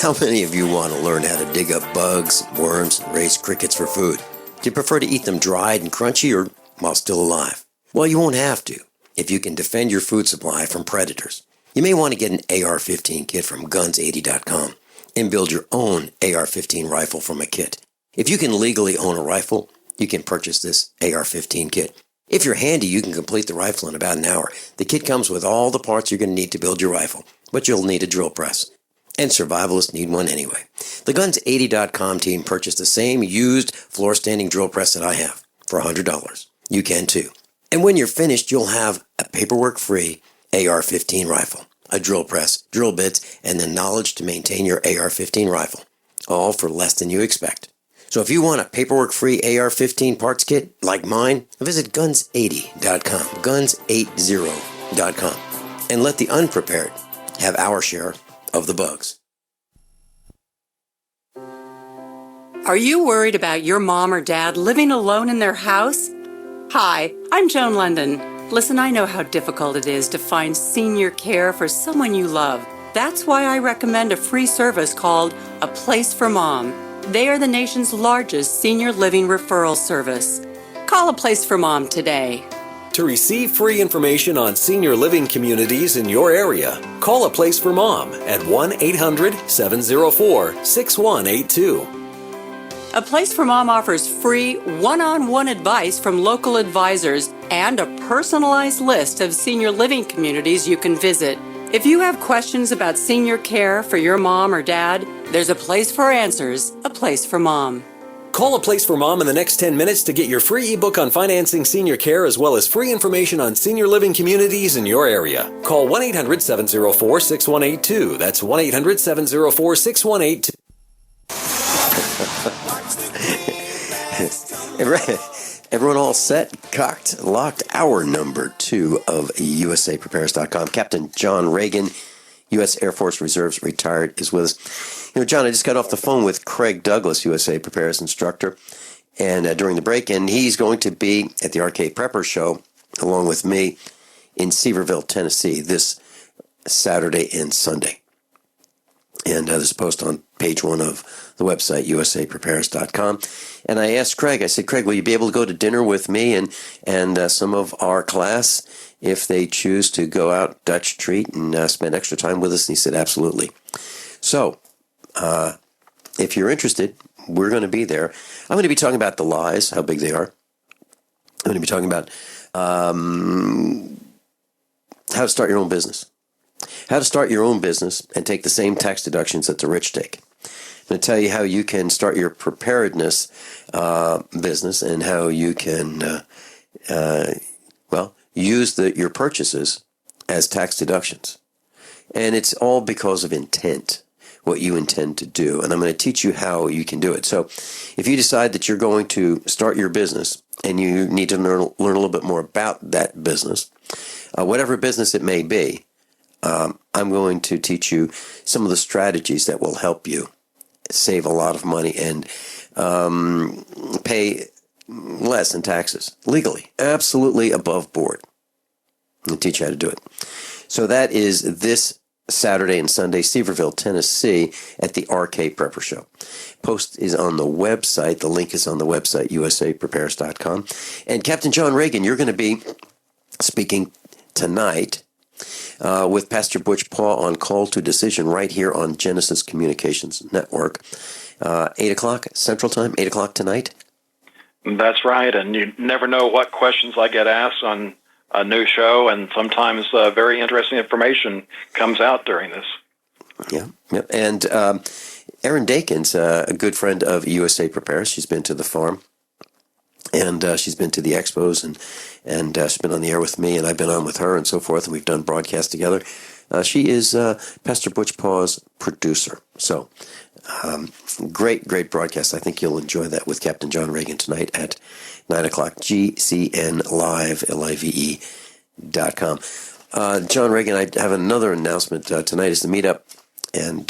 How many of you want to learn how to dig up bugs, worms, and raise crickets for food? Do you prefer to eat them dried and crunchy or while still alive? Well, you won't have to if you can defend your food supply from predators. You may want to get an AR-15 kit from guns80.com and build your own AR-15 rifle from a kit. If you can legally own a rifle, you can purchase this AR-15 kit. If you're handy, you can complete the rifle in about an hour. The kit comes with all the parts you're going to need to build your rifle, but you'll need a drill press. And survivalists need one anyway. The Guns80.com team purchased the same used floor-standing drill press that I have for $100. You can too. And when you're finished, you'll have a paperwork-free AR-15 rifle, a drill press, drill bits, and the knowledge to maintain your AR-15 rifle, all for less than you expect. So if you want a paperwork-free AR-15 parts kit like mine, visit Guns80.com, Guns80.com, and let the unprepared have our share of the bugs. Are you worried about your mom or dad living alone in their house? Hi, I'm Joan London. Listen, I know how difficult it is to find senior care for someone you love. That's why I recommend a free service called A Place for Mom. They are the nation's largest senior living referral service. Call A Place for Mom today. To receive free information on senior living communities in your area, call A Place for Mom at 1-800-704-6182. A Place for Mom offers free one-on-one advice from local advisors and a personalized list of senior living communities you can visit. If you have questions about senior care for your mom or dad, there's a place for answers, A Place for Mom. Call A Place for Mom in the next 10 minutes to get your free ebook on financing senior care as well as free information on senior living communities in your area. Call 1-800-704-6182. That's 1-800-704-6182. Everyone all set, cocked, locked? Hour number 2 of USAPrepares.com. Captain John Regan, U.S. Air Force Reserves, retired, is with us. You know, John, I just got off the phone with Craig Douglas, USA Prepares instructor, and during the break, and he's going to be at the RK Prepper Show, along with me, in Sevierville, Tennessee, this Saturday and Sunday. And there's a post on page 1 of the website, USAPrepares.com. And I asked Craig, I said, Craig, will you be able to go to dinner with me and some of our class if they choose to go out Dutch treat and spend extra time with us? And he said, absolutely. So, if you're interested, we're going to be there. I'm going to be talking about the lies, how big they are. I'm going to be talking about how to start your own business. How to start your own business and take the same tax deductions that the rich take. I'm going to tell you how you can start your preparedness business and how you can, use your purchases as tax deductions. And it's all because of intent, what you intend to do. And I'm going to teach you how you can do it. So if you decide that you're going to start your business and you need to learn a little bit more about that business, whatever business it may be, I'm going to teach you some of the strategies that will help you save a lot of money and pay less in taxes legally, absolutely above board. I'll teach you how to do it. So that is this Saturday and Sunday, Sevierville, Tennessee, at the RK Prepper Show. Post is on the website. The link is on the website, USAPrepares.com. And Captain John Regan, you're going to be speaking tonight with Pastor Butch Paul on Call to Decision right here on Genesis Communications Network. 8 o'clock Central Time, 8 o'clock tonight. That's right, and you never know what questions I get asked on a new show, and sometimes very interesting information comes out during this. Yeah. And Erin Dakin's a good friend of USA Prepares. She's been to the farm, and she's been to the expos, and she's been on the air with me, and I've been on with her, and so forth, and we've done broadcasts together. She is Pastor Butch Paul's producer. So, great broadcast. I think you'll enjoy that with Captain John Regan tonight at 9 o'clock, GCN Live, LIVE.com. John Regan, I have another announcement. Tonight is the meetup, and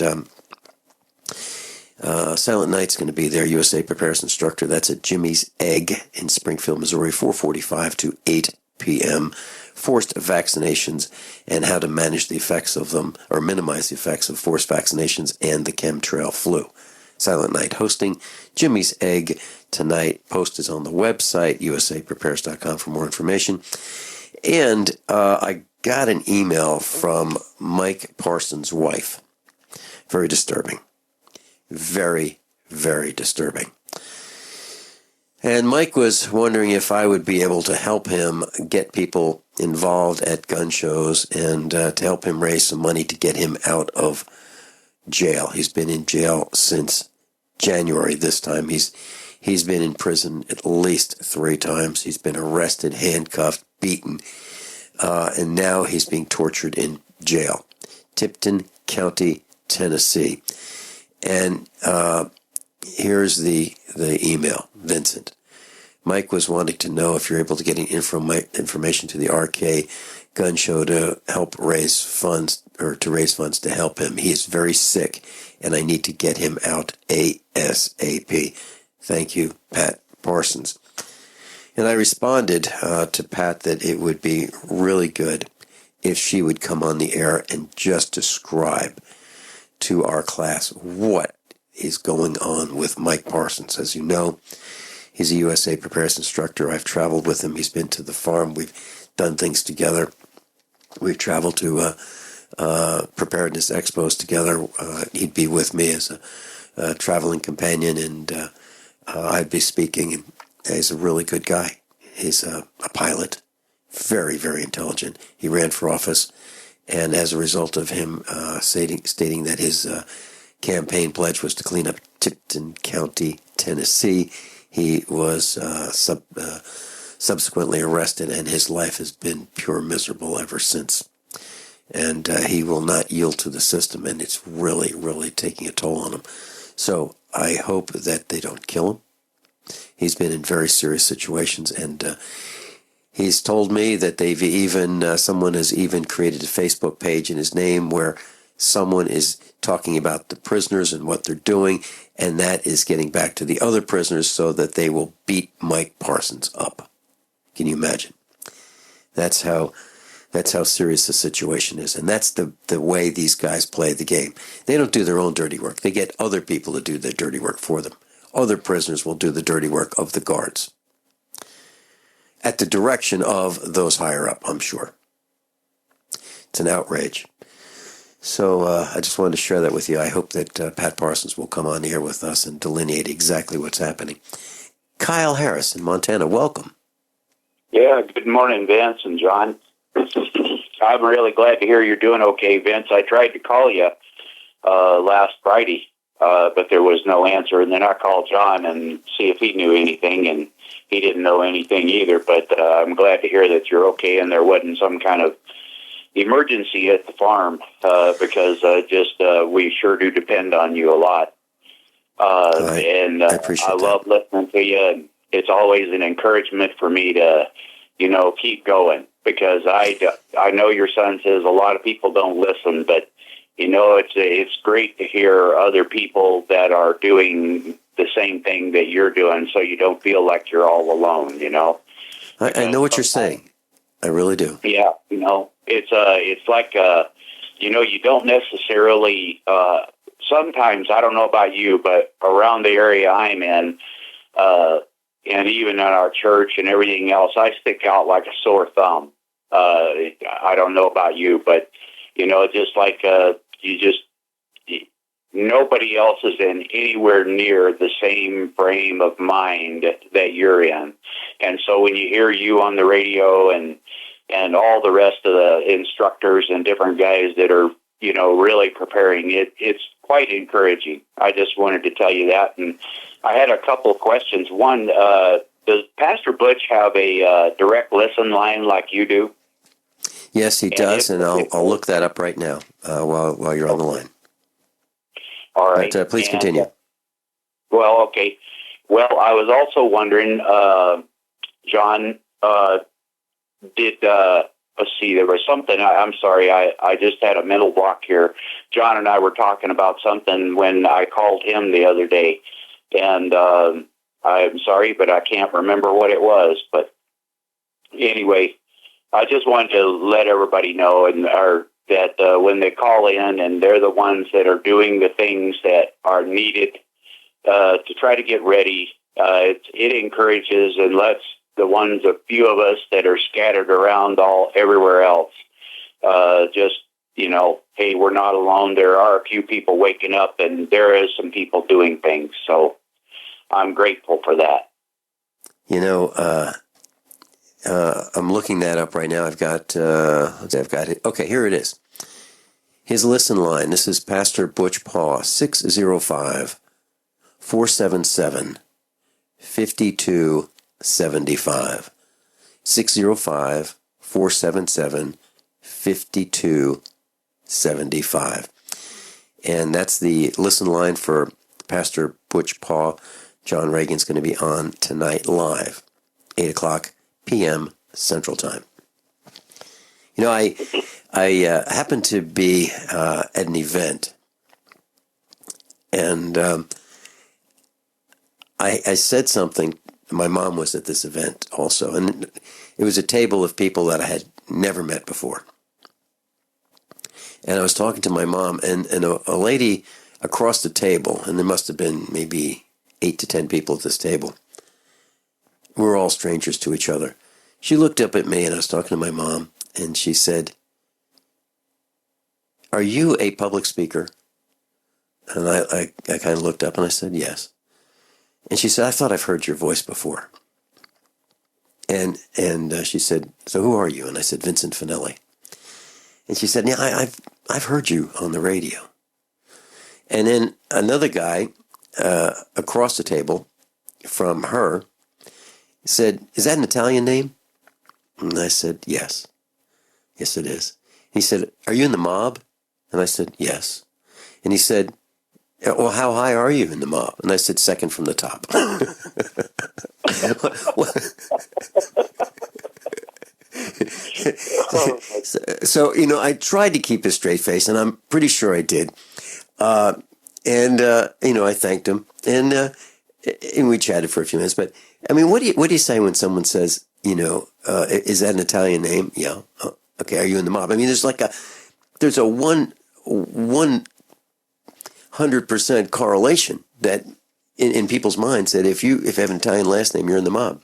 Silent Night's going to be there, USA Prepares instructor. That's at Jimmy's Egg in Springfield, Missouri, 4:45 to 8 p.m. forced vaccinations and how to manage the effects of them, or minimize the effects of forced vaccinations and the chemtrail flu. Silent Night hosting Jimmy's Egg tonight. Post is on the website, usaprepares.com, for more information. And I got an email from Mike Parsons' wife. Very disturbing. Very, very disturbing. And Mike was wondering if I would be able to help him get people involved at gun shows and to help him raise some money to get him out of jail. He's been in jail since January this time. He's been in prison at least 3 times. He's been arrested, handcuffed, beaten, and now he's being tortured in jail. Tipton County, Tennessee. And here's the email. Vincent. Mike was wanting to know if you're able to get information to the RK gun show to help raise funds, or to raise funds to help him. He is very sick, and I need to get him out ASAP. Thank you, Pat Parsons. And I responded to Pat that it would be really good if she would come on the air and just describe to our class what is going on with Mike Parsons. As you know, he's a USA Preparedness instructor. I've traveled with him. He's been to the farm. We've done things together. We've traveled to preparedness expos together. He'd be with me as a traveling companion, and I'd be speaking. And he's a really good guy. He's a pilot, very, very intelligent. He ran for office, and as a result of him stating that his campaign pledge was to clean up Tipton County, Tennessee, he was subsequently arrested, and his life has been pure miserable ever since. And he will not yield to the system, and it's really, really taking a toll on him. So I hope that they don't kill him. He's been in very serious situations, and he's told me that they've even someone has even created a Facebook page in his name where someone is talking about the prisoners and what they're doing, and that is getting back to the other prisoners so that they will beat Mike Parsons up. Can you imagine? That's how serious the situation is, and that's the way these guys play the game. They don't do their own dirty work. They get other people to do their dirty work for them. Other prisoners will do the dirty work of the guards, at the direction of those higher up, I'm sure. It's an outrage. So I just wanted to share that with you. I hope that Pat Parsons will come on here with us and delineate exactly what's happening. Kyle Harris in Montana, welcome. Yeah, good morning, Vince and John. I'm really glad to hear you're doing okay, Vince. I tried to call you last Friday, but there was no answer. And then I called John and see if he knew anything, and he didn't know anything either. But I'm glad to hear that you're okay and there wasn't some kind of emergency at the farm, because we sure do depend on you a lot. I appreciate that. Love listening to you. And it's always an encouragement for me to, keep going, because I know your son says a lot of people don't listen, but it's great to hear other people that are doing the same thing that you're doing, so you don't feel like you're all alone. I know what you're saying. I really do. Yeah, it's like you don't necessarily. Sometimes, I don't know about you, but around the area I'm in, and even in our church and everything else, I stick out like a sore thumb. I don't know about you, but just like nobody else is in anywhere near the same frame of mind that you're in. And so when you hear you on the radio and all the rest of the instructors and different guys that are, really preparing, it's quite encouraging. I just wanted to tell you that. And I had a couple of questions. One, does Pastor Butch have a direct listen line like you do? Yes, he does, and I'll look that up right now while you're on the line. All right. But please continue. Well, okay. Well, I was also wondering, John, let's see, there was something, I'm sorry, I just had a mental block here. John and I were talking about something when I called him the other day, and I'm sorry, but I can't remember what it was. But anyway, I just wanted to let everybody know that when they call in and they're the ones that are doing the things that are needed to try to get ready, it encourages and lets a few of us that are scattered around everywhere else, just, hey, we're not alone. There are a few people waking up, and there is some people doing things. So I'm grateful for that. I'm looking that up right now. I've got it. Okay, here it is. His listen line. This is Pastor Butch Paw, 605-477-5275. 605-477-5275. And that's the listen line for Pastor Butch Paw. John Reagan's going to be on tonight live, 8 o'clock p.m. Central Time. I happened to be at an event, and I said something. My mom was at this event also, and it was a table of people that I had never met before. And I was talking to my mom, and a lady across the table, and there must have been maybe 8 to 10 people at this table. We're all strangers to each other. She looked up at me, and I was talking to my mom, and she said, "Are you a public speaker?" And I kind of looked up, and I said, "Yes." And she said, "I thought I've heard your voice before." And she said, "So who are you?" And I said, "Vincent Finelli." And she said, "Yeah, I've heard you on the radio." And then another guy across the table from her said, "Is that an Italian name?" And I said, "Yes. Yes, it is." He said, "Are you in the mob?" And I said, "Yes." And he said, "Well, how high are you in the mob?" And I said, "Second from the top." So, I tried to keep a straight face, and I'm pretty sure I did. I thanked him, and we chatted for a few minutes. But I mean, what do you say when someone says, is that an Italian name? Yeah. Oh, okay. Are you in the mob? I mean, there's a 100% correlation that in people's minds that if you have an Italian last name, you're in the mob.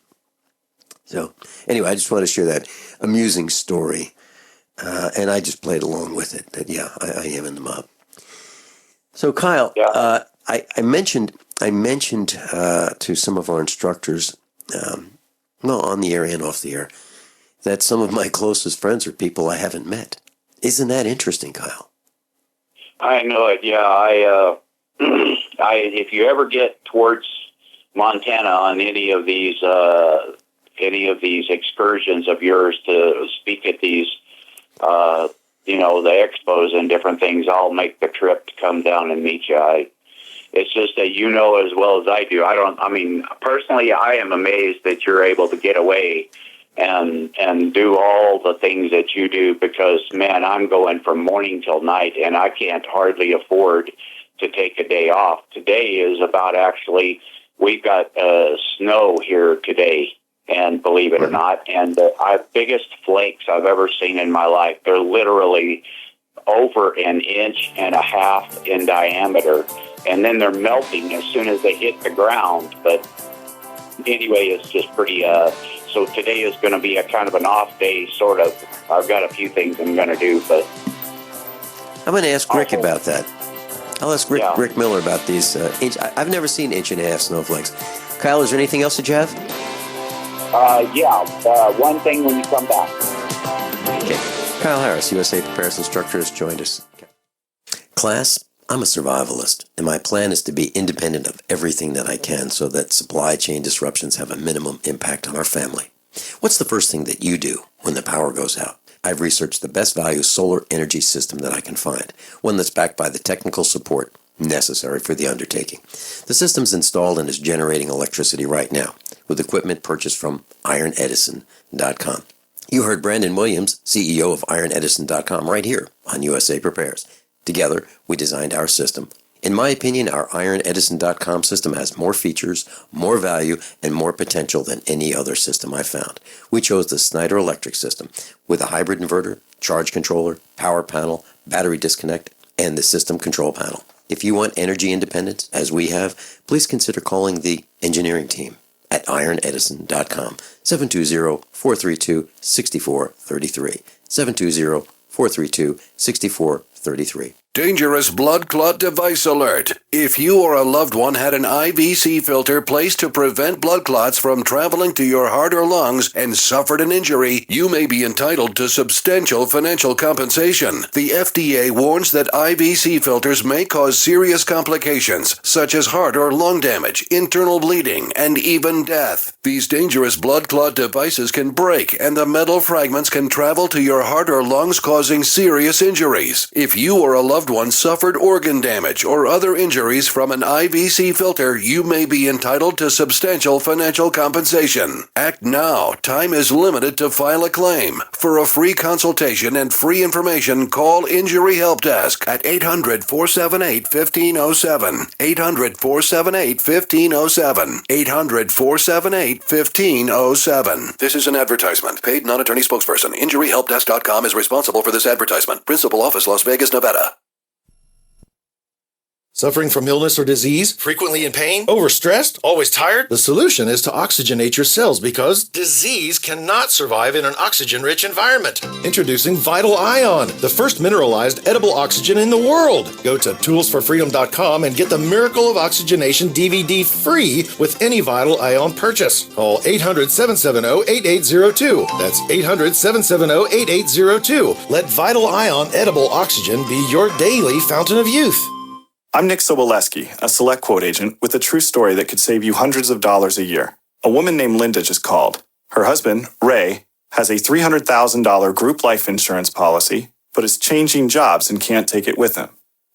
So anyway, I just want to share that amusing story, and I just played along with it. That I am in the mob. So Kyle, I mentioned to some of our instructors, on the air and off the air, that some of my closest friends are people I haven't met. Isn't that interesting, Kyle? I know it. Yeah, if you ever get towards Montana on any of these excursions of yours to speak at these, the expos and different things, I'll make the trip to come down and meet you. It's just that as well as I do. Personally, I am amazed that you're able to get away and do all the things that you do, because, man, I'm going from morning till night, and I can't hardly afford to take a day off. Today is about we've got snow here today, and believe it or not, and the biggest flakes I've ever seen in my life. They're literally over 1.5 inches in diameter, and then they're melting as soon as they hit the ground. But anyway, it's just pretty, so today is going to be a kind of an off day, sort of. I've got a few things I'm going to do, but I'm going to ask Rick about that. I'll ask Rick Miller about these. I've never seen 1.5-inch snowflakes. Kyle, is there anything else that you have? One thing when you come back. Okay. Kyle Harris, USA Preparedness Instructor, has joined us. Okay. Class, I'm a survivalist, and my plan is to be independent of everything that I can so that supply chain disruptions have a minimum impact on our family. What's the first thing that you do when the power goes out? I've researched the best value solar energy system that I can find, one that's backed by the technical support necessary for the undertaking. The system's installed and is generating electricity right now with equipment purchased from ironedison.com. You heard Brandon Williams, CEO of ironedison.com, right here on USA Prepares. Together, we designed our system, In my opinion, our IronEdison.com system has more features, more value, and more potential than any other system I've found. We chose the Snyder Electric system with a hybrid inverter, charge controller, power panel, battery disconnect, and the system control panel. If you want energy independence, as we have, please consider calling the engineering team at IronEdison.com, 720-432-6433, 720-432-6433. Dangerous blood clot device alert. If you or a loved one had an IVC filter placed to prevent blood clots from traveling to your heart or lungs and suffered an injury, you may be entitled to substantial financial compensation. The FDA warns that IVC filters may cause serious complications, such as heart or lung damage, internal bleeding, and even death. These dangerous blood clot devices can break, and the metal fragments can travel to your heart or lungs, causing serious injuries. If you or a loved one suffered organ damage or other injuries from an IVC filter, you may be entitled to substantial financial compensation. Act now. Time is limited to file a claim. For a free consultation and free information, call Injury Help Desk at 800-478-1507. 800-478-1507. 800-478-1507. This is an advertisement. Paid non-attorney spokesperson. InjuryHelpDesk.com is responsible for this advertisement. Principal office, Las Vegas, Nevada. Suffering from illness or disease? Frequently in pain? Overstressed? Always tired? The solution is to oxygenate your cells because disease cannot survive in an oxygen-rich environment. Introducing Vital Ion, the first mineralized edible oxygen in the world. Go to toolsforfreedom.com and get the Miracle of Oxygenation DVD free with any Vital Ion purchase. Call 800-770-8802. That's 800-770-8802. Let Vital Ion edible oxygen be your daily fountain of youth. I'm Nick Soboleski, a select quote agent with a true story that could save you hundreds of dollars a year. A woman named Linda just called. Her husband, Ray, has a $300,000 group life insurance policy, but is changing jobs and can't take it with him.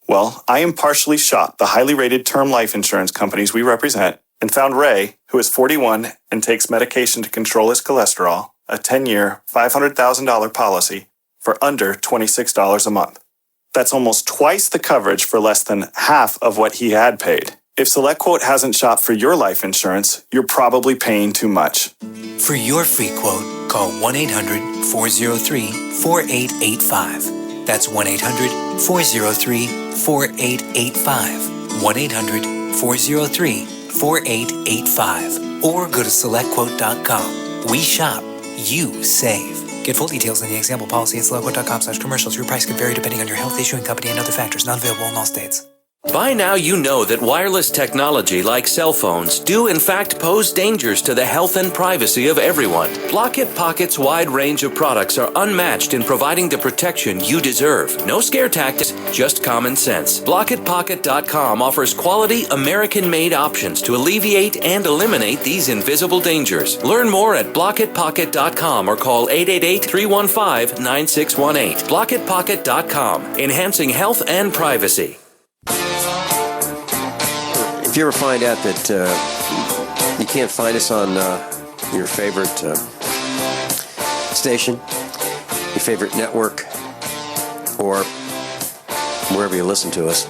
Well, I impartially shopped the highly rated term life insurance companies we represent and found Ray, who is 41 and takes medication to control his cholesterol, a 10-year, $500,000 policy for under $26 a month. That's almost twice the coverage for less than half of what he had paid. If SelectQuote hasn't shopped for your life insurance, you're probably paying too much. For your free quote, call 1-800-403-4885. That's 1-800-403-4885. 1-800-403-4885. Or go to SelectQuote.com. We shop, you save. Get full details in the example policy at SelectQuote.com/commercials. Your price could vary depending on your health, issuing company, and other factors. Not available in all states. By now you know that wireless technology like cell phones do in fact pose dangers to the health and privacy of everyone. Blockit Pocket's wide range of products are unmatched in providing the protection you deserve. No scare tactics, just common sense. BlockitPocket.com offers quality American-made options to alleviate and eliminate these invisible dangers. Learn more at BlockitPocket.com or call 888-315-9618. BlockitPocket.com, enhancing health and privacy. If you ever find out that you can't find us on your favorite station, your favorite network, or wherever you listen to us,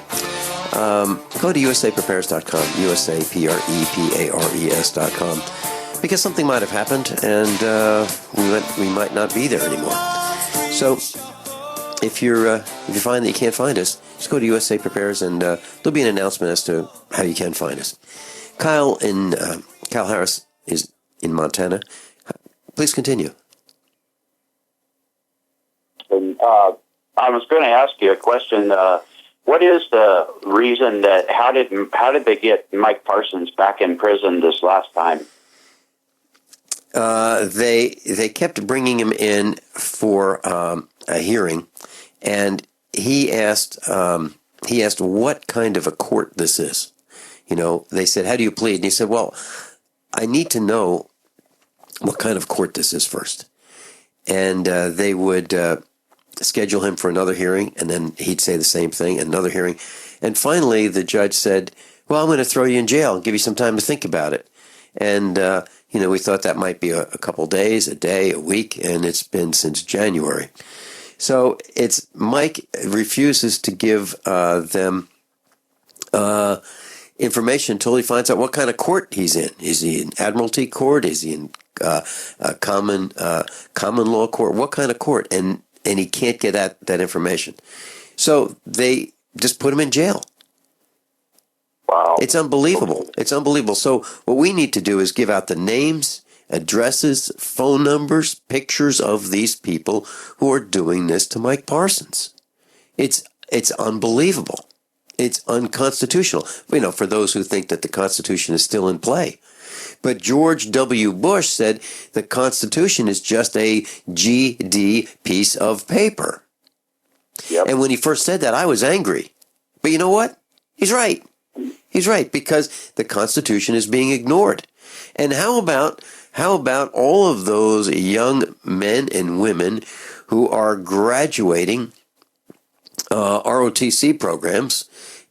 go to usaprepares.com, usaprepares.com, because something might have happened and we might not be there anymore. So if you find that you can't find us, just go to USA Prepares and there'll be an announcement as to how you can find us. Kyle Harris is in Montana. Please continue. And, I was going to ask you a question. What is the reason that how did they get Mike Parsons back in prison this last time? They kept bringing him in for a hearing, and he asked what kind of a court this is. You know, they said, how do you plead? And he said, well, I need to know what kind of court this is first. And they would schedule him for another hearing, and then he'd say the same thing, another hearing. And finally, the judge said, well, I'm going to throw you in jail and give you some time to think about it. And, we thought that might be a couple days, a day, a week, and it's been since January. So Mike refuses to give them information until he finds out what kind of court he's in. Is he in Admiralty court? Is he in common law court? What kind of court? And he can't get at that information. So they just put him in jail. Wow. It's unbelievable. It's unbelievable. So what we need to do is give out the names, addresses, phone numbers, pictures of these people who are doing this to Mike Parsons. It's unbelievable. It's unconstitutional, for those who think that the Constitution is still in play. But George W. Bush said the Constitution is just a GD piece of paper. Yep. And when he first said that, I was angry. But you know what? He's right. He's right, because the Constitution is being ignored. And how about all of those young men and women who are graduating ROTC programs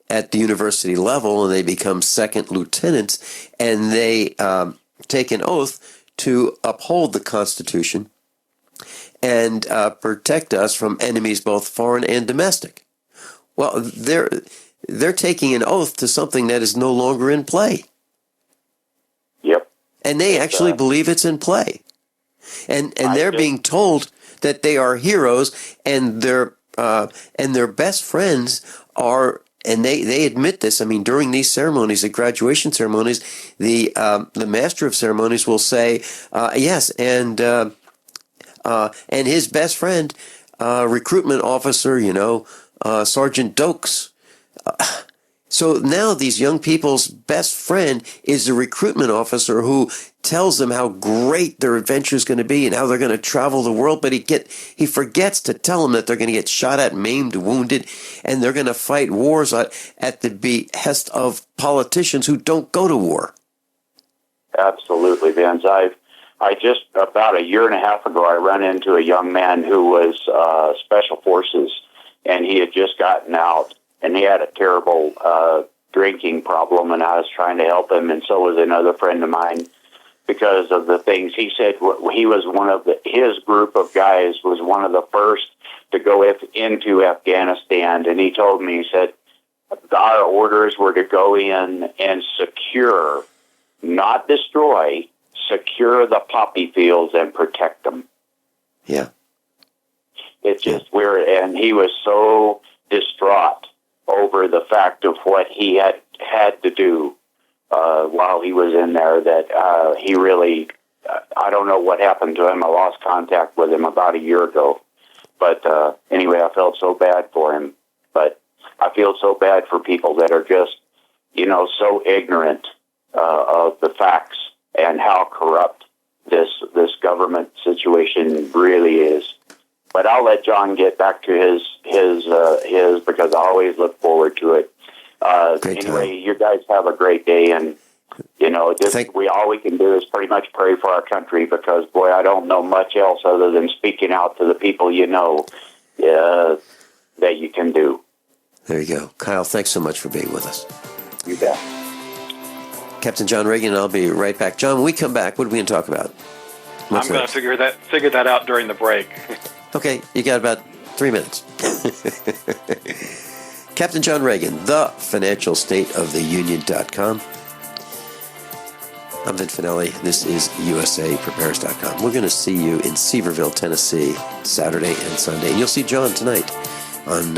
at the university level, and they become second lieutenants, and they take an oath to uphold the Constitution and protect us from enemies both foreign and domestic. Well, they're taking an oath to something that is no longer in play. Yep. And they actually believe it's in play. And they're being told that they are heroes, and their best friends are, and they admit this. I mean, during these ceremonies, the graduation ceremonies, the master of ceremonies will say, yes, and his best friend, recruitment officer, Sergeant Dokes. So now these young people's best friend is the recruitment officer who tells them how great their adventure is going to be and how they're going to travel the world, but he forgets to tell them that they're going to get shot at, maimed, wounded, and they're going to fight wars at the behest of politicians who don't go to war. Absolutely, Vince. I just, about a year and a half ago, I ran into a young man who was Special Forces, and he had just gotten out, and he had a terrible drinking problem, and I was trying to help him, and so was another friend of mine, because of the things he said. He was his group of guys was one of the first to go into Afghanistan, and he told me, he said, our orders were to go in and secure, not destroy, secure the poppy fields and protect them. Yeah. It's just weird, and he was so distraught over the fact of what he had to do while he was in there that he really, I don't know what happened to him. I lost contact with him about a year ago. But anyway, I felt so bad for him. But I feel so bad for people that are just, so ignorant of the facts and how corrupt this government situation really is. But I'll let John get back to his because I always look forward to it. Anyway, you guys have a great day, and all we can do is pretty much pray for our country, because boy, I don't know much else other than speaking out to the people that you can do. There you go, Kyle. Thanks so much for being with us. You bet. Captain John Regan and I'll be right back. John, when we come back, what are we going to talk about? I'm going to figure that out during the break. Okay, you got about 3 minutes. Captain John Regan, the financial state of the union.com. I'm Vin Finelli. This is USAPrepares.com. We're going to see you in Seaverville, Tennessee, Saturday and Sunday. And you'll see John tonight on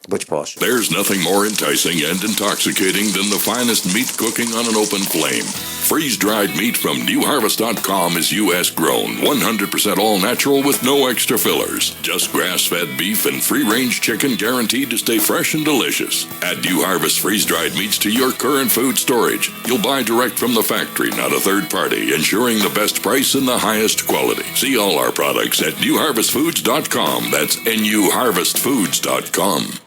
Butch Paul Show. There's nothing more enticing and intoxicating than the finest meat cooking on an open flame. Freeze-dried meat from newharvest.com is U.S. grown, 100% all-natural with no extra fillers. Just grass-fed beef and free-range chicken guaranteed to stay fresh and delicious. Add New Harvest freeze-dried meats to your current food storage. You'll buy direct from the factory, not a third party, ensuring the best price and the highest quality. See all our products at newharvestfoods.com. That's newharvestfoods.com.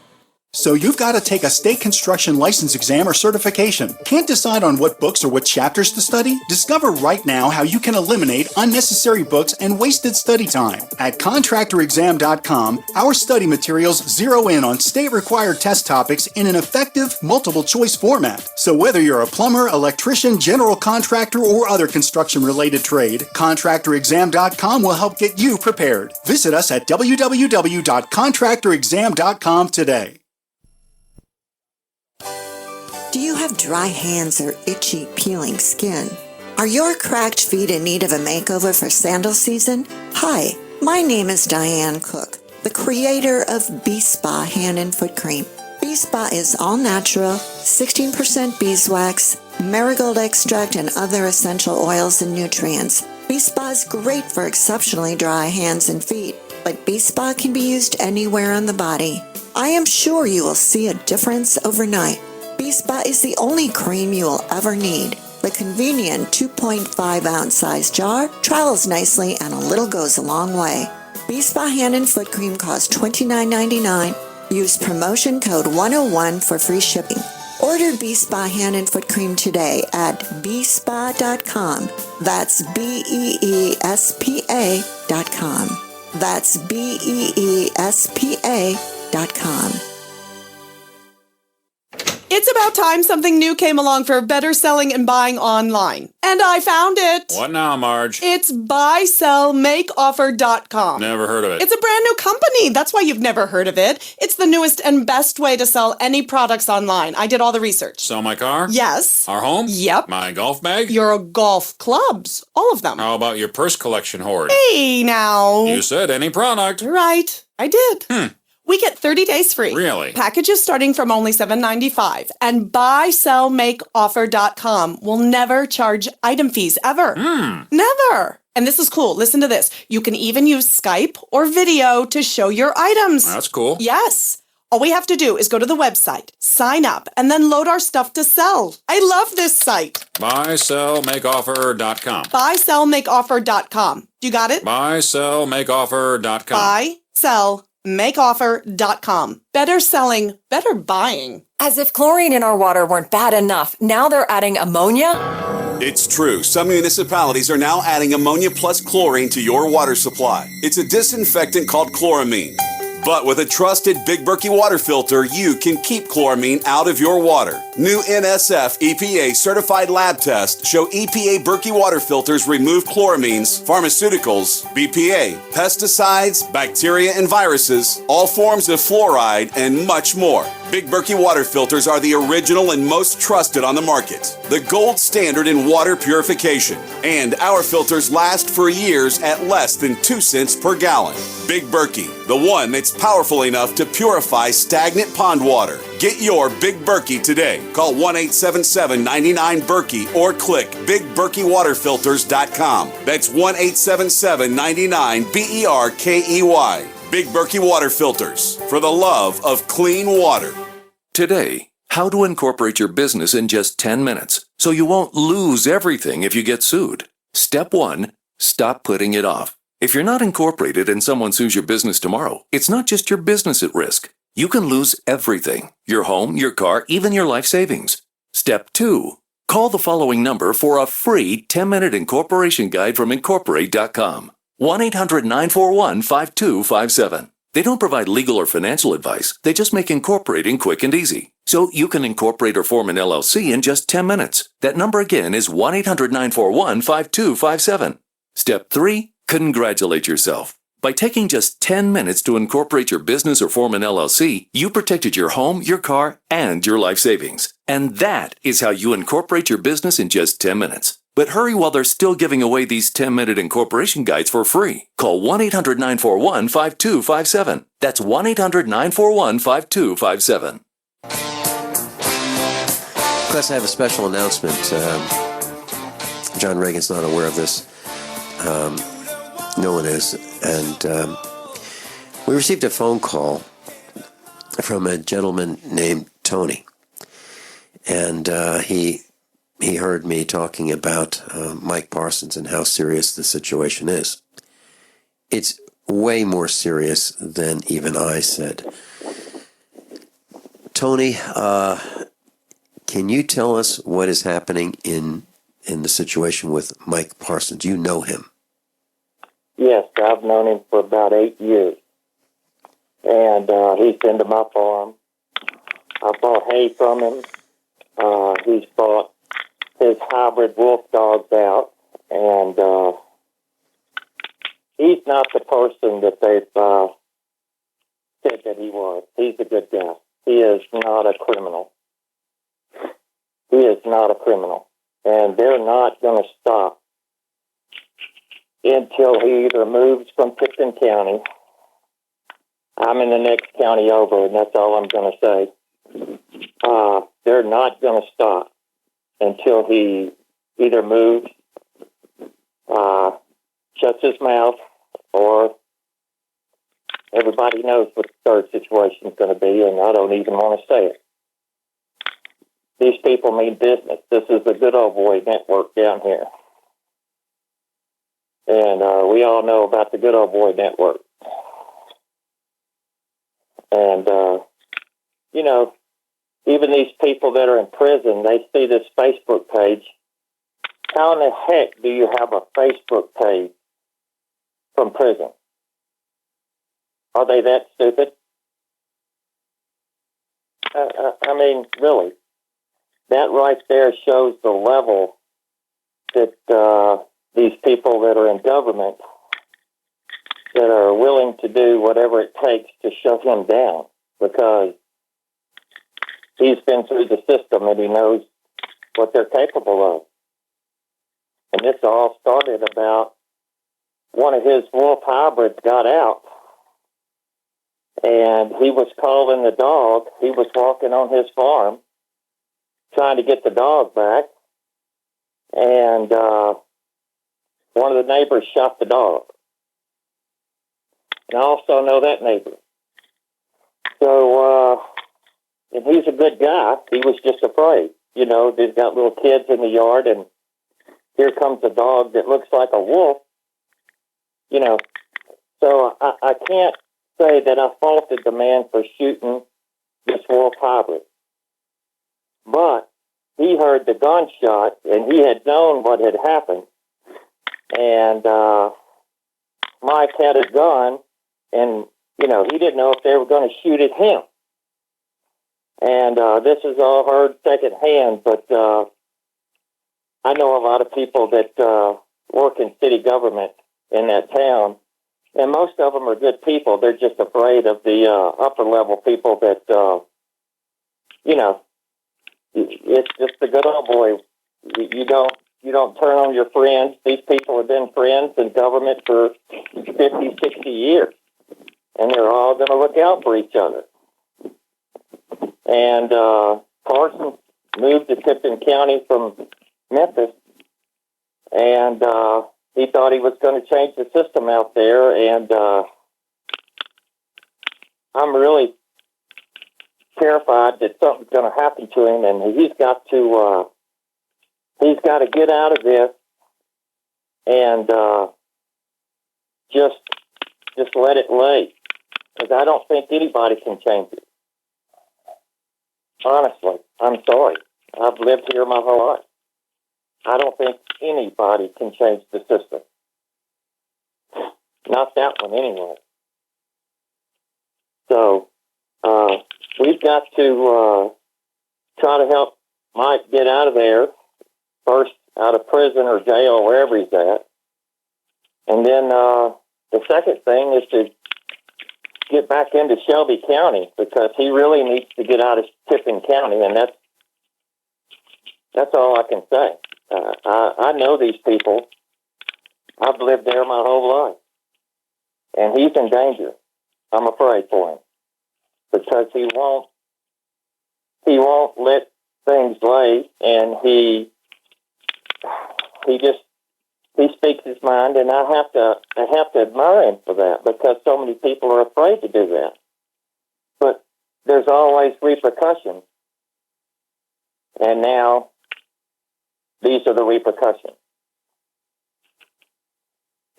So you've got to take a state construction license exam or certification. Can't decide on what books or what chapters to study? Discover right now how you can eliminate unnecessary books and wasted study time. At contractorexam.com, our study materials zero in on state-required test topics in an effective, multiple-choice format. So whether you're a plumber, electrician, general contractor, or other construction-related trade, contractorexam.com will help get you prepared. Visit us at www.contractorexam.com today. Do you have dry hands or itchy, peeling skin? Are your cracked feet in need of a makeover for sandal season? Hi, my name is Diane Cook, the creator of Bee Spa Hand and Foot Cream. Bee Spa is all natural, 16% beeswax, marigold extract, and other essential oils and nutrients. Bee Spa is great for exceptionally dry hands and feet, but Bee Spa can be used anywhere on the body. I am sure you will see a difference overnight. Bee Spa is the only cream you will ever need. The convenient 2.5 ounce size jar travels nicely and a little goes a long way. Bee Spa Hand and Foot Cream costs $29.99. Use promotion code 101 for free shipping. Order Bee Spa Hand and Foot Cream today at beespa.com. That's BEESPA.com. That's BEESPA.com. It's about time something new came along for better selling and buying online. And I found it. What now, Marge? It's buysellmakeoffer.com. Never heard of it. It's a brand new company. That's why you've never heard of it. It's the newest and best way to sell any products online. I did all the research. Sell my car? Yes. Our home? Yep. My golf bag? Your golf clubs. All of them. How about your purse collection hoard? Hey, now. You said any product. Right. I did. We get 30 days free. Really? Packages starting from only $7.95. And buysellmakeoffer.com will never charge item fees ever. Never. And this is cool. Listen to this. You can even use Skype or video to show your items. That's cool. Yes. All we have to do is go to the website, sign up, and then load our stuff to sell. I love this site. Buysellmakeoffer.com. Buysellmakeoffer.com. You got it? Buysellmakeoffer.com. Buysellmakeoffer.com. Better selling, better buying. As if chlorine in our water weren't bad enough, now they're adding ammonia? It's true. Some municipalities are now adding ammonia plus chlorine to your water supply. It's a disinfectant called chloramine. But with a trusted Big Berkey water filter, you can keep chloramine out of your water. New NSF EPA certified lab tests show EPA Berkey water filters remove chloramines, pharmaceuticals, BPA, pesticides, bacteria and viruses, all forms of fluoride, and much more. Big Berkey water filters are the original and most trusted on the market. The gold standard in water purification. And our filters last for years at less than 2 cents per gallon. Big Berkey, the one that's powerful enough to purify stagnant pond water. Get your Big Berkey today. Call 1-877-99-BERKEY or click BigBerkeyWaterFilters.com. That's 1-877-99-BERKEY. Big Berkey Water Filters, for the love of clean water. Today, how to incorporate your business in just 10 minutes so you won't lose everything if you get sued. Step 1, stop putting it off. If you're not incorporated and someone sues your business tomorrow, it's not just your business at risk. You can lose everything: your home, your car, even your life savings. Step 2, call the following number for a free 10-minute incorporation guide from Incorporate.com. 1-800-941-5257. They don't provide legal or financial advice. They just make incorporating quick and easy. So you can incorporate or form an LLC in just 10 minutes. That number again is 1-800-941-5257. Step 3, congratulate yourself. By taking just 10 minutes to incorporate your business or form an LLC, you protected your home, your car, and your life savings. And that is how you incorporate your business in just 10 minutes. But hurry while they're still giving away these 10-minute incorporation guides for free. Call 1-800-941-5257. That's 1-800-941-5257. Plus, I have a special announcement. John Reagan's not aware of this. No one is. And we received a phone call from a gentleman named Tony. And he heard me talking about Mike Parsons and how serious the situation is. It's way more serious than even I said. Tony, can you tell us what is happening in the situation with Mike Parsons? You know him. Yes, I've known him for about 8 years. And he's been to my farm. I bought hay from him. He's bought his hybrid wolf dogs out. And he's not the person that they've said that he was. He's a good guy. He is not a criminal. He is not a criminal. And they're not going to stop until he either moves from Tipton County. I'm in the next county over, and that's all I'm going to say. They're not going to stop until he either moves, shuts his mouth, or everybody knows what the third situation is going to be, and I don't even want to say it. These people mean business. This is the good old boy network down here. And we all know about the good old boy network. And, you know, even these people that are in prison, they see this Facebook page. How in the heck do you have a Facebook page from prison? Are they that stupid? I mean, really. That right there shows the level that these people that are in government that are willing to do whatever it takes to shut him down, because he's been through the system and he knows what they're capable of. And this all started about one of his wolf hybrids got out, and he was calling the dog. He was walking on his farm trying to get the dog back, and one of the neighbors shot the dog. And I also know that neighbor. So, and he's a good guy. He was just afraid. You know, they've got little kids in the yard, and here comes a dog that looks like a wolf. You know, so I can't say that I faulted the man for shooting this wolf hybrid. But he heard the gunshot, and he had known what had happened. And Mike had a gun, and, you know, he didn't know if they were going to shoot at him. And this is all heard secondhand, but I know a lot of people that work in city government in that town, and most of them are good people. They're just afraid of the upper level people that, you know, it's just the good old boy. You don't turn on your friends. These people have been friends in government for 50, 60 years, and they're all going to look out for each other. And Parsons moved to Tipton County from Memphis, and he thought he was going to change the system out there, and I'm really terrified that something's going to happen to him, and he's got to get out of this and just let it lay, because I don't think anybody can change it. Honestly, I'm sorry. I've lived here my whole life. I don't think anybody can change the system. Not that one, anyway. So, we've got to try to help Mike get out of there, first out of prison or jail, wherever he's at. And then the second thing is to get back into Shelby County, because he really needs to get out of Tipton County, and that's all I can say. I know these people. I've lived there my whole life, and he's in danger. I'm afraid for him, because he won't let things lay, and he speaks his mind, and I have to admire him for that, because so many people are afraid to do that. But there's always repercussions, and now these are the repercussions.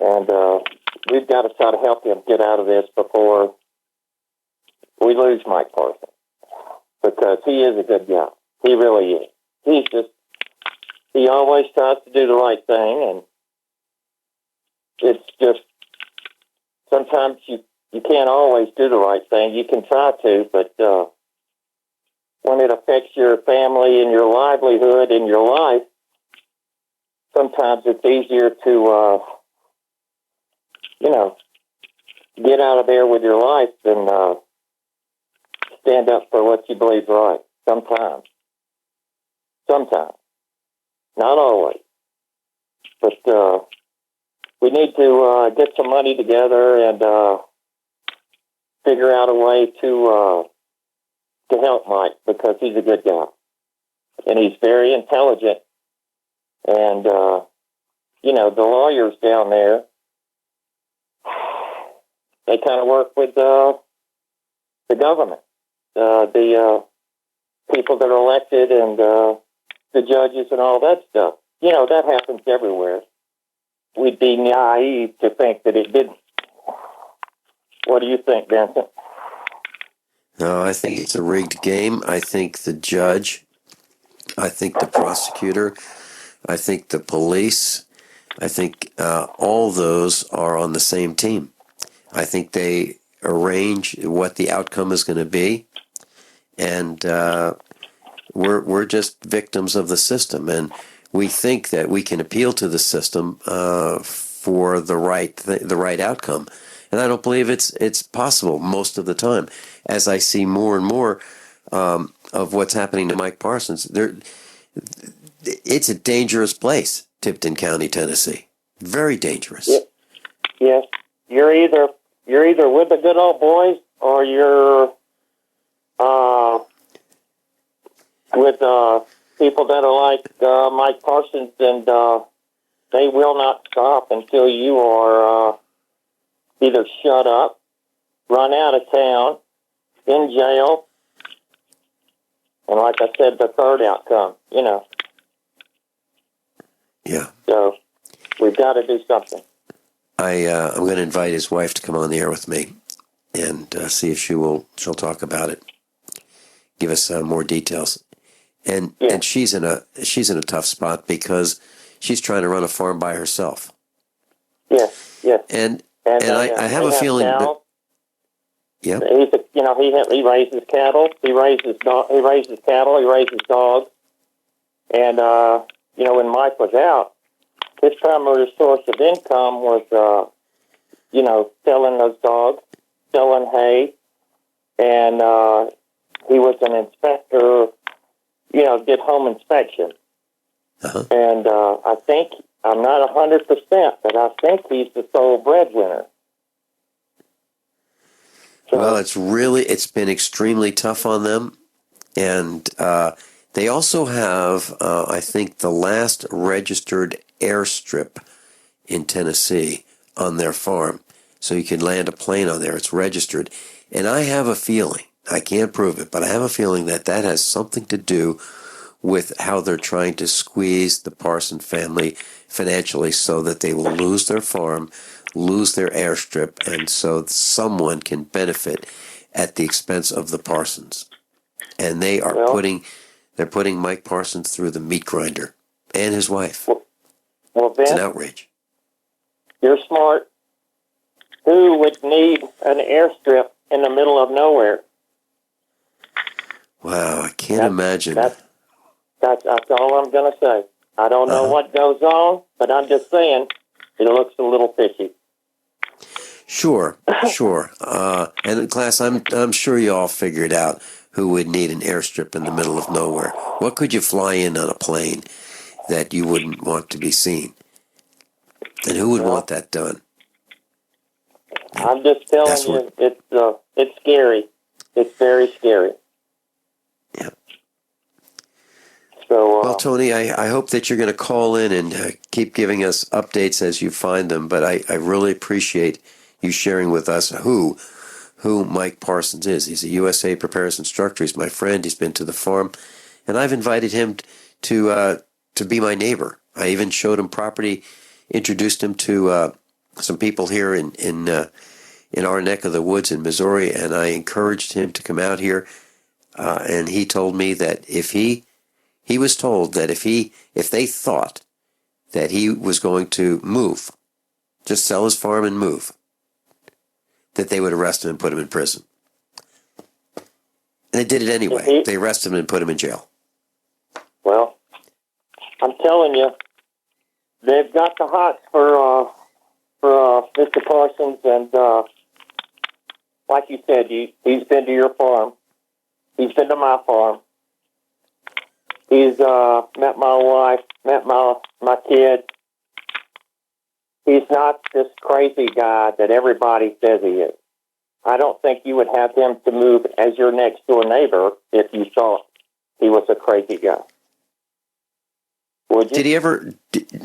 And we've got to try to help him get out of this before we lose Mike Parsons, because he is a good guy. He really is. He always tries to do the right thing, and it's just sometimes you can't always do the right thing. You can try to, but when it affects your family and your livelihood and your life, sometimes it's easier to, get out of there with your life than stand up for what you believe is right sometimes. sometimes. Not always. But we need to get some money together and figure out a way to help Mike, because he's a good guy. And he's very intelligent. And, the lawyers down there, they kind of work with the government, the people that are elected, and the judges and all that stuff. That happens everywhere. We'd be naive to think that it didn't. What do you think, Vincent? No, I think it's a rigged game. I think the judge, I think the prosecutor, I think the police, I think all those are on the same team. I think they arrange what the outcome is going to be, and we're just victims of the system, and we think that we can appeal to the system for the right outcome, and I don't believe it's possible most of the time. As I see more and more of what's happening to Mike Parsons, it's a dangerous place, Tipton County, Tennessee. Very dangerous. Yes, you're either with the good old boys, or you're with people that are like Mike Parsons, and they will not stop until you are either shut up, run out of town, in jail, and like I said, the third outcome, Yeah. So we've got to do something. I'm going to invite his wife to come on the air with me and see if she'll talk about it, give us more details. And she's in a tough spot because she's trying to run a farm by herself. Yes. And I have a feeling that. Yeah. He raises cattle. He raises cattle. He raises dogs. And when Mike was out, his primary source of income was selling those dogs, selling hay, and he was an inspector. Did home inspection. Uh-huh. And I think, I'm not 100%, but I think he's the sole breadwinner. Well, it's been extremely tough on them. And they also have, I think, the last registered airstrip in Tennessee on their farm. So you can land a plane on there. It's registered. And I have a feeling, I can't prove it, but I have a feeling that has something to do with how they're trying to squeeze the Parson family financially so that they will lose their farm, lose their airstrip, and so someone can benefit at the expense of the Parsons. And they are putting Mike Parsons through the meat grinder, and his wife. Well, it's an outrage. You're smart. Who would need an airstrip in the middle of nowhere? Wow, I can't imagine. That's all I'm going to say. I don't know what goes on, but I'm just saying it looks a little fishy. Sure. And class, I'm sure you all figured out who would need an airstrip in the middle of nowhere. What could you fly in on a plane that you wouldn't want to be seen? And who would want that done? I'm just telling you, it's scary. It's very scary. Yeah. So, well, Tony, I hope that you're going to call in and keep giving us updates as you find them, but I really appreciate you sharing with us who Mike Parsons is. He's a USA Preparedness instructor. He's my friend. He's been to the farm, and I've invited him to be my neighbor. I even showed him property, introduced him to some people here in our neck of the woods in Missouri, and I encouraged him to come out here. And he told me that if he was told that if they thought that he was going to move, just sell his farm and move, that they would arrest him and put him in prison. And they did it anyway. They arrested him and put him in jail. Well, I'm telling you, they've got the hots for Mr. Parsons, and like you said, he's been to your farm. He's been to my farm. He's met my wife, met my kid. He's not this crazy guy that everybody says he is. I don't think you would have him to move as your next door neighbor if you thought he was a crazy guy. Would you? Did he ever?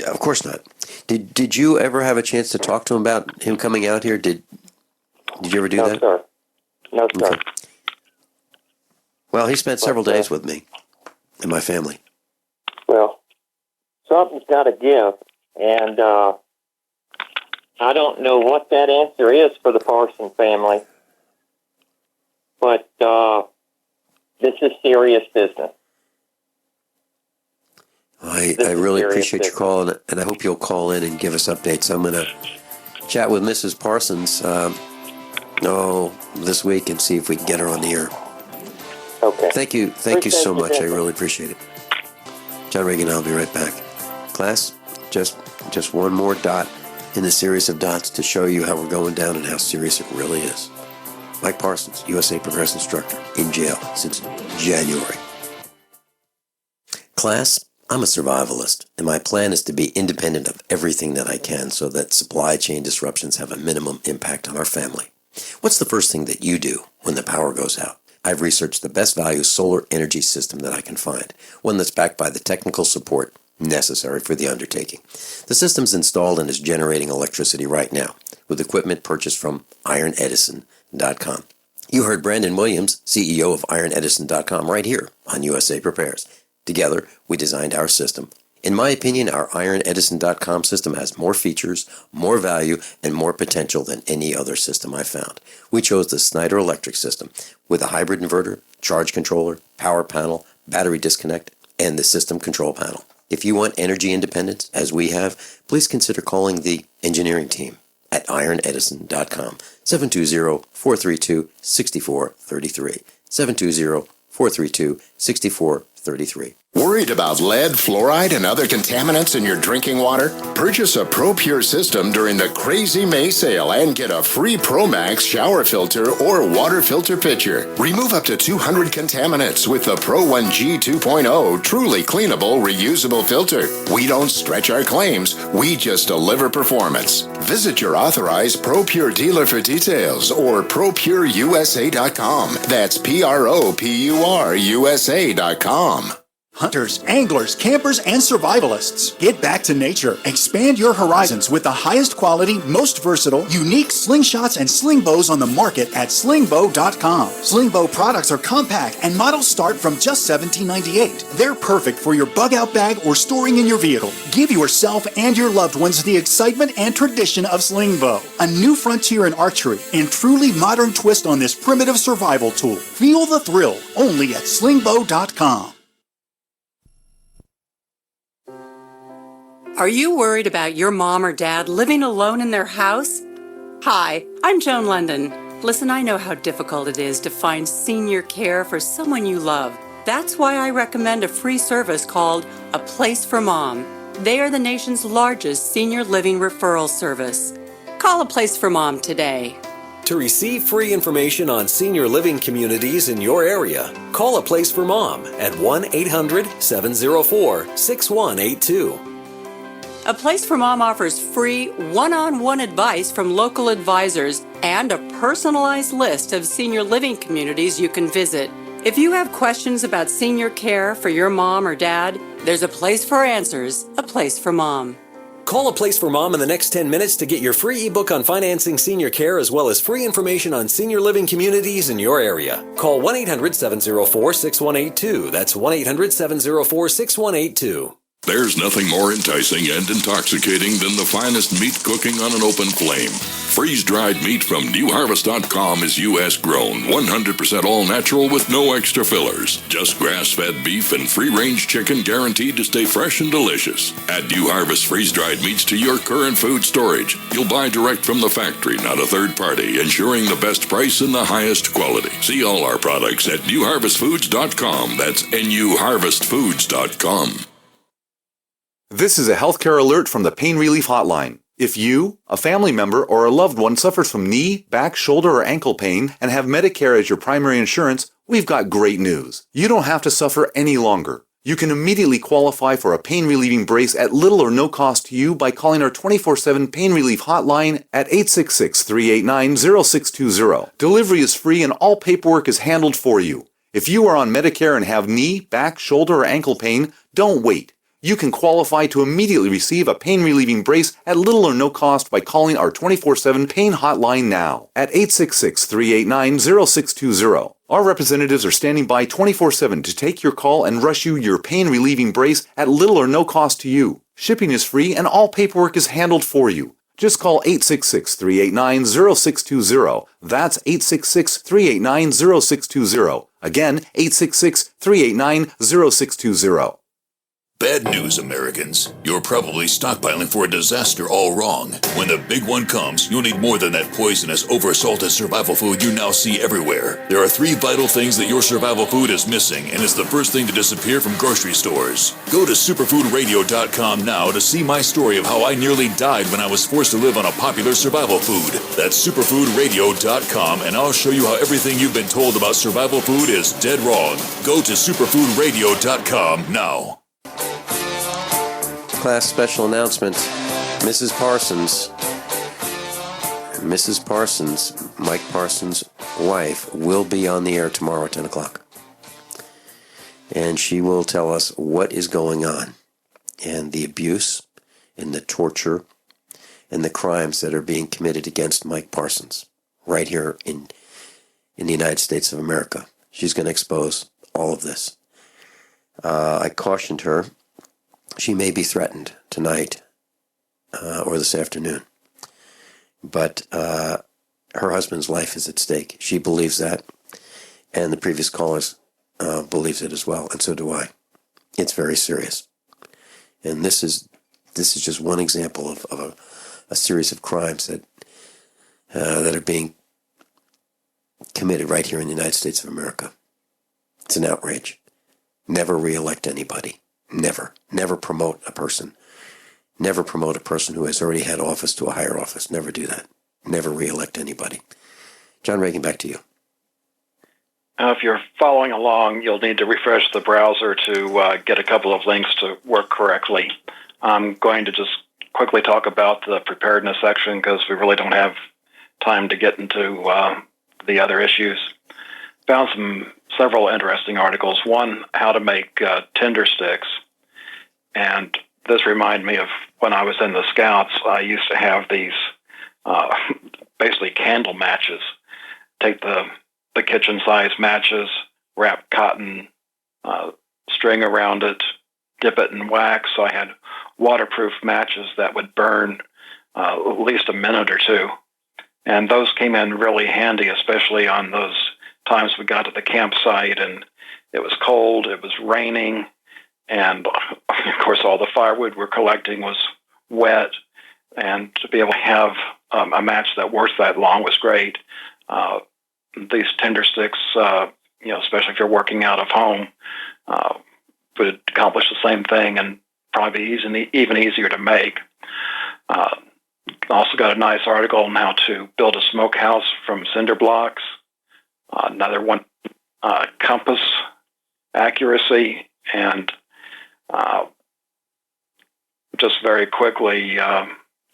Of course not. Did you ever have a chance to talk to him about him coming out here? Did you ever do that? No, sir. No, sir. Okay. Well, he spent several days with me and my family. Well, something's got to give, and I don't know what that answer is for the Parsons family, but this is serious business. I really appreciate your call, and I hope you'll call in and give us updates. I'm going to chat with Mrs. Parsons this week and see if we can get her on the air. Okay. Thank you so much. I really appreciate it. John Regan, I'll be right back. Class, just one more dot in the series of dots to show you how we're going down and how serious it really is. Mike Parsons, USA Progress Instructor, in jail since January. Class, I'm a survivalist, and my plan is to be independent of everything that I can so that supply chain disruptions have a minimum impact on our family. What's the first thing that you do when the power goes out? I've researched the best value solar energy system that I can find, one that's backed by the technical support necessary for the undertaking. The system's installed and is generating electricity right now with equipment purchased from ironedison.com. You heard Brandon Williams, CEO of ironedison.com, right here on USA Prepares. Together, we designed our system. In my opinion, our ironedison.com system has more features, more value, and more potential than any other system I found. We chose the Snyder Electric system with a hybrid inverter, charge controller, power panel, battery disconnect, and the system control panel. If you want energy independence, as we have, please consider calling the engineering team at ironedison.com, 720-432-6433, 720-432-6433. Worried about lead, fluoride, and other contaminants in your drinking water? Purchase a ProPure system during the Crazy May sale and get a free ProMax shower filter or water filter pitcher. Remove up to 200 contaminants with the Pro 1G 2.0 truly cleanable, reusable filter. We don't stretch our claims, we just deliver performance. Visit your authorized ProPure dealer for details or ProPureUSA.com. That's ProPureUSA.com. Hunters, anglers, campers, and survivalists. Get back to nature. Expand your horizons with the highest quality, most versatile, unique slingshots and sling bows on the market at slingbow.com. Slingbow products are compact and models start from just $17.98. They're perfect for your bug-out bag or storing in your vehicle. Give yourself and your loved ones the excitement and tradition of slingbow. A new frontier in archery and truly modern twist on this primitive survival tool. Feel the thrill only at slingbow.com. Are you worried about your mom or dad living alone in their house? Hi, I'm Joan London. Listen, I know how difficult it is to find senior care for someone you love. That's why I recommend a free service called A Place for Mom. They are the nation's largest senior living referral service. Call A Place for Mom today. To receive free information on senior living communities in your area, call A Place for Mom at 1-800-704-6182. A Place for Mom offers free one-on-one advice from local advisors and a personalized list of senior living communities you can visit. If you have questions about senior care for your mom or dad, there's a place for answers, A Place for Mom. Call A Place for Mom in the next 10 minutes to get your free ebook on financing senior care as well as free information on senior living communities in your area. Call 1-800-704-6182. That's 1-800-704-6182. There's nothing more enticing and intoxicating than the finest meat cooking on an open flame. Freeze-dried meat from newharvest.com is U.S. grown, 100% all-natural with no extra fillers. Just grass-fed beef and free-range chicken guaranteed to stay fresh and delicious. Add New Harvest freeze-dried meats to your current food storage. You'll buy direct from the factory, not a third party, ensuring the best price and the highest quality. See all our products at newharvestfoods.com. That's newharvestfoods.com. This is a healthcare alert from the Pain Relief Hotline. If you, a family member, or a loved one suffers from knee, back, shoulder, or ankle pain and have Medicare as your primary insurance, we've got great news. You don't have to suffer any longer. You can immediately qualify for a pain-relieving brace at little or no cost to you by calling our 24/7 pain relief hotline at 866-389-0620. Delivery is free and all paperwork is handled for you. If you are on Medicare and have knee, back, shoulder, or ankle pain, don't wait. You can qualify to immediately receive a pain-relieving brace at little or no cost by calling our 24/7 pain hotline now at 866-389-0620. Our representatives are standing by 24/7 to take your call and rush you your pain-relieving brace at little or no cost to you. Shipping is free and all paperwork is handled for you. Just call 866-389-0620. That's 866-389-0620. Again, 866-389-0620. Bad news, Americans. You're probably stockpiling for a disaster all wrong. When the big one comes, you'll need more than that poisonous, oversalted survival food you now see everywhere. There are 3 vital things that your survival food is missing, and it's the first thing to disappear from grocery stores. Go to superfoodradio.com now to see my story of how I nearly died when I was forced to live on a popular survival food. That's superfoodradio.com, and I'll show you how everything you've been told about survival food is dead wrong. Go to superfoodradio.com now. Class special announcement. Mrs. Parsons, Mike Parsons' wife, will be on the air tomorrow at 10 o'clock. And she will tell us what is going on and the abuse and the torture and the crimes that are being committed against Mike Parsons right here in the United States of America. She's going to expose all of this. I cautioned her. She may be threatened tonight or this afternoon. But her husband's life is at stake. She believes that, and the previous callers believes it as well, and so do I. It's very serious. And this is just one example of a series of crimes that are being committed right here in the United States of America. It's an outrage. Never re-elect anybody. Never. Never promote a person. Never promote a person who has already had office to a higher office. Never do that. Never re-elect anybody. John Regan, back to you. If you're following along, you'll need to refresh the browser to get a couple of links to work correctly. I'm going to just quickly talk about the preparedness section because we really don't have time to get into the other issues. Found several interesting articles. One, how to make tinder sticks. And this reminded me of when I was in the Scouts. I used to have these basically candle matches. Take the kitchen-sized matches, wrap cotton string around it, dip it in wax. So I had waterproof matches that would burn at least a minute or two. And those came in really handy, especially on those times we got to the campsite and it was cold, it was raining, and of course all the firewood we're collecting was wet. And to be able to have a match that works that long was great. These tinder sticks, especially if you're working out of home, would accomplish the same thing and probably be even easier to make. Also got a nice article on how to build a smokehouse from cinder blocks. Another one, compass accuracy, and just very quickly,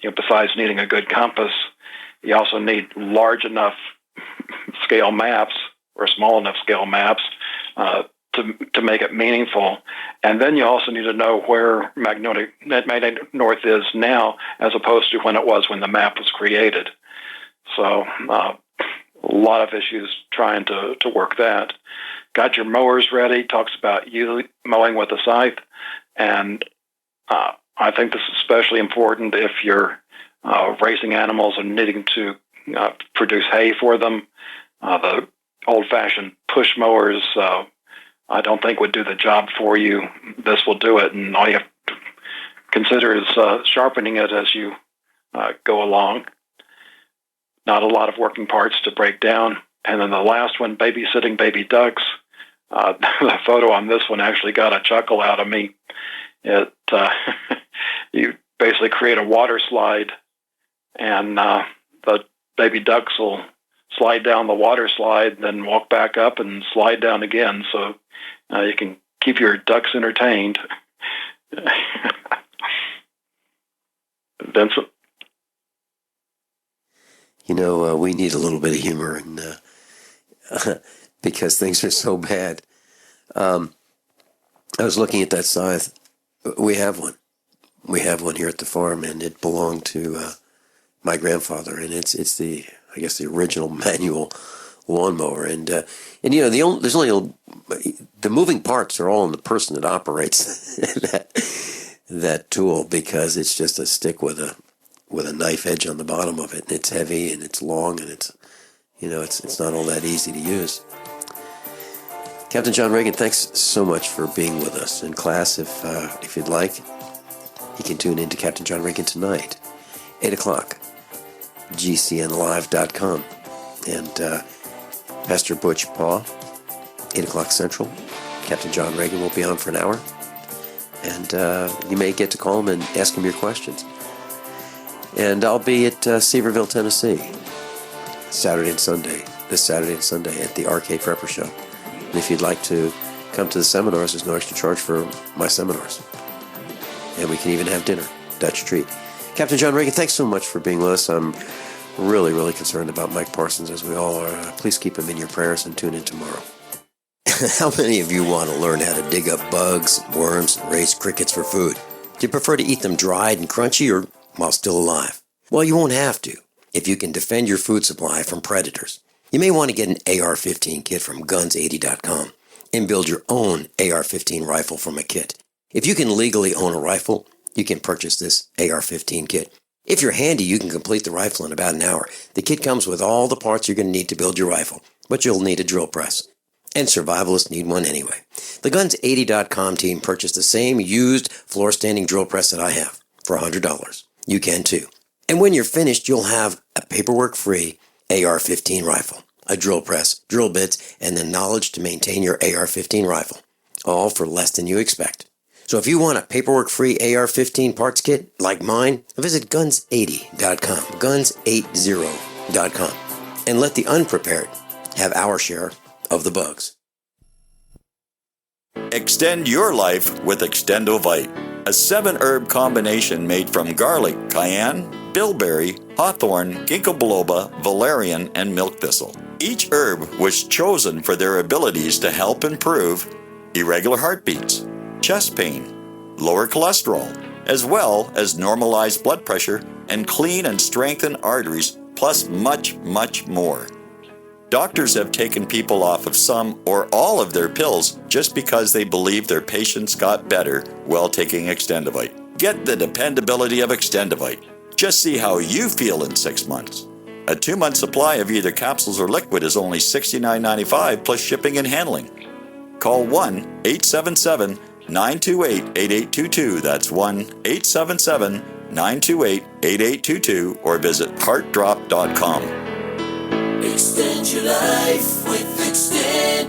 besides needing a good compass, you also need large enough scale maps or small enough scale maps to make it meaningful. And then you also need to know where magnetic north is now as opposed to when it was when the map was created. So a lot of issues trying to work that. Got your mowers ready, talks about mowing with a scythe. And I think this is especially important if you're raising animals and needing to produce hay for them. The old-fashioned push mowers, I don't think would do the job for you. This will do it, and all you have to consider is sharpening it as you go along. Not a lot of working parts to break down. And then the last one, babysitting baby ducks. The photo on this one actually got a chuckle out of me. You basically create a water slide, and the baby ducks will slide down the water slide, then walk back up and slide down again. So you can keep your ducks entertained. Vincent? You know, we need a little bit of humor, and because things are so bad. I was looking at that scythe. We have one. We have one here at the farm, and it belonged to my grandfather, and it's the, I guess, the original manual lawnmower, and you know, there's only the moving parts are all in the person that operates that tool, because it's just a stick with a knife edge on the bottom of it, and it's heavy and it's long, and it's, you know, it's not all that easy to use. Captain John Regan, thanks so much for being with us. In class, if you'd like, you can tune in to Captain John Regan tonight, 8 o'clock, gcnlive.com. And Pastor Butch Paw, 8 o'clock Central. Captain John Regan will be on for an hour. And you may get to call him and ask him your questions. And I'll be at Seaverville, Tennessee, this Saturday and Sunday at the Arcade Prepper Show. And if you'd like to come to the seminars, there's no extra charge for my seminars. And we can even have dinner, Dutch treat. Captain John Regan, thanks so much for being with us. I'm really, really concerned about Mike Parsons, as we all are. Please keep him in your prayers and tune in tomorrow. How many of you want to learn how to dig up bugs, worms, and raise crickets for food? Do you prefer to eat them dried and crunchy or while still alive? Well, you won't have to if you can defend your food supply from predators. You may want to get an AR-15 kit from guns80.com and build your own AR-15 rifle from a kit. If you can legally own a rifle, you can purchase this AR-15 kit. If you're handy, you can complete the rifle in about an hour. The kit comes with all the parts you're going to need to build your rifle, but you'll need a drill press. And survivalists need one anyway. The Guns80.com team purchased the same used floor-standing drill press that I have for $100. You can too. And when you're finished, you'll have a paperwork-free AR-15 rifle, a drill press, drill bits, and the knowledge to maintain your AR-15 rifle, all for less than you expect. So if you want a paperwork-free AR-15 parts kit like mine, visit Guns80.com, Guns80.com, and let the unprepared have our share of the bugs. Extend your life with Extendovite, a 7-herb combination made from garlic, cayenne, bilberry, hawthorn, ginkgo biloba, valerian, and milk thistle. Each herb was chosen for their abilities to help improve irregular heartbeats, chest pain, lower cholesterol, as well as normalize blood pressure and clean and strengthen arteries, plus much, much more. Doctors have taken people off of some or all of their pills just because they believe their patients got better while taking Extendovite. Get the dependability of Extendovite. Just see how you feel in 6 months. A 2-month supply of either capsules or liquid is only $69.95 plus shipping and handling. Call 1-877-928-8822. That's 1-877-928-8822 or visit heartdrop.com. Extend your life with Extendovite.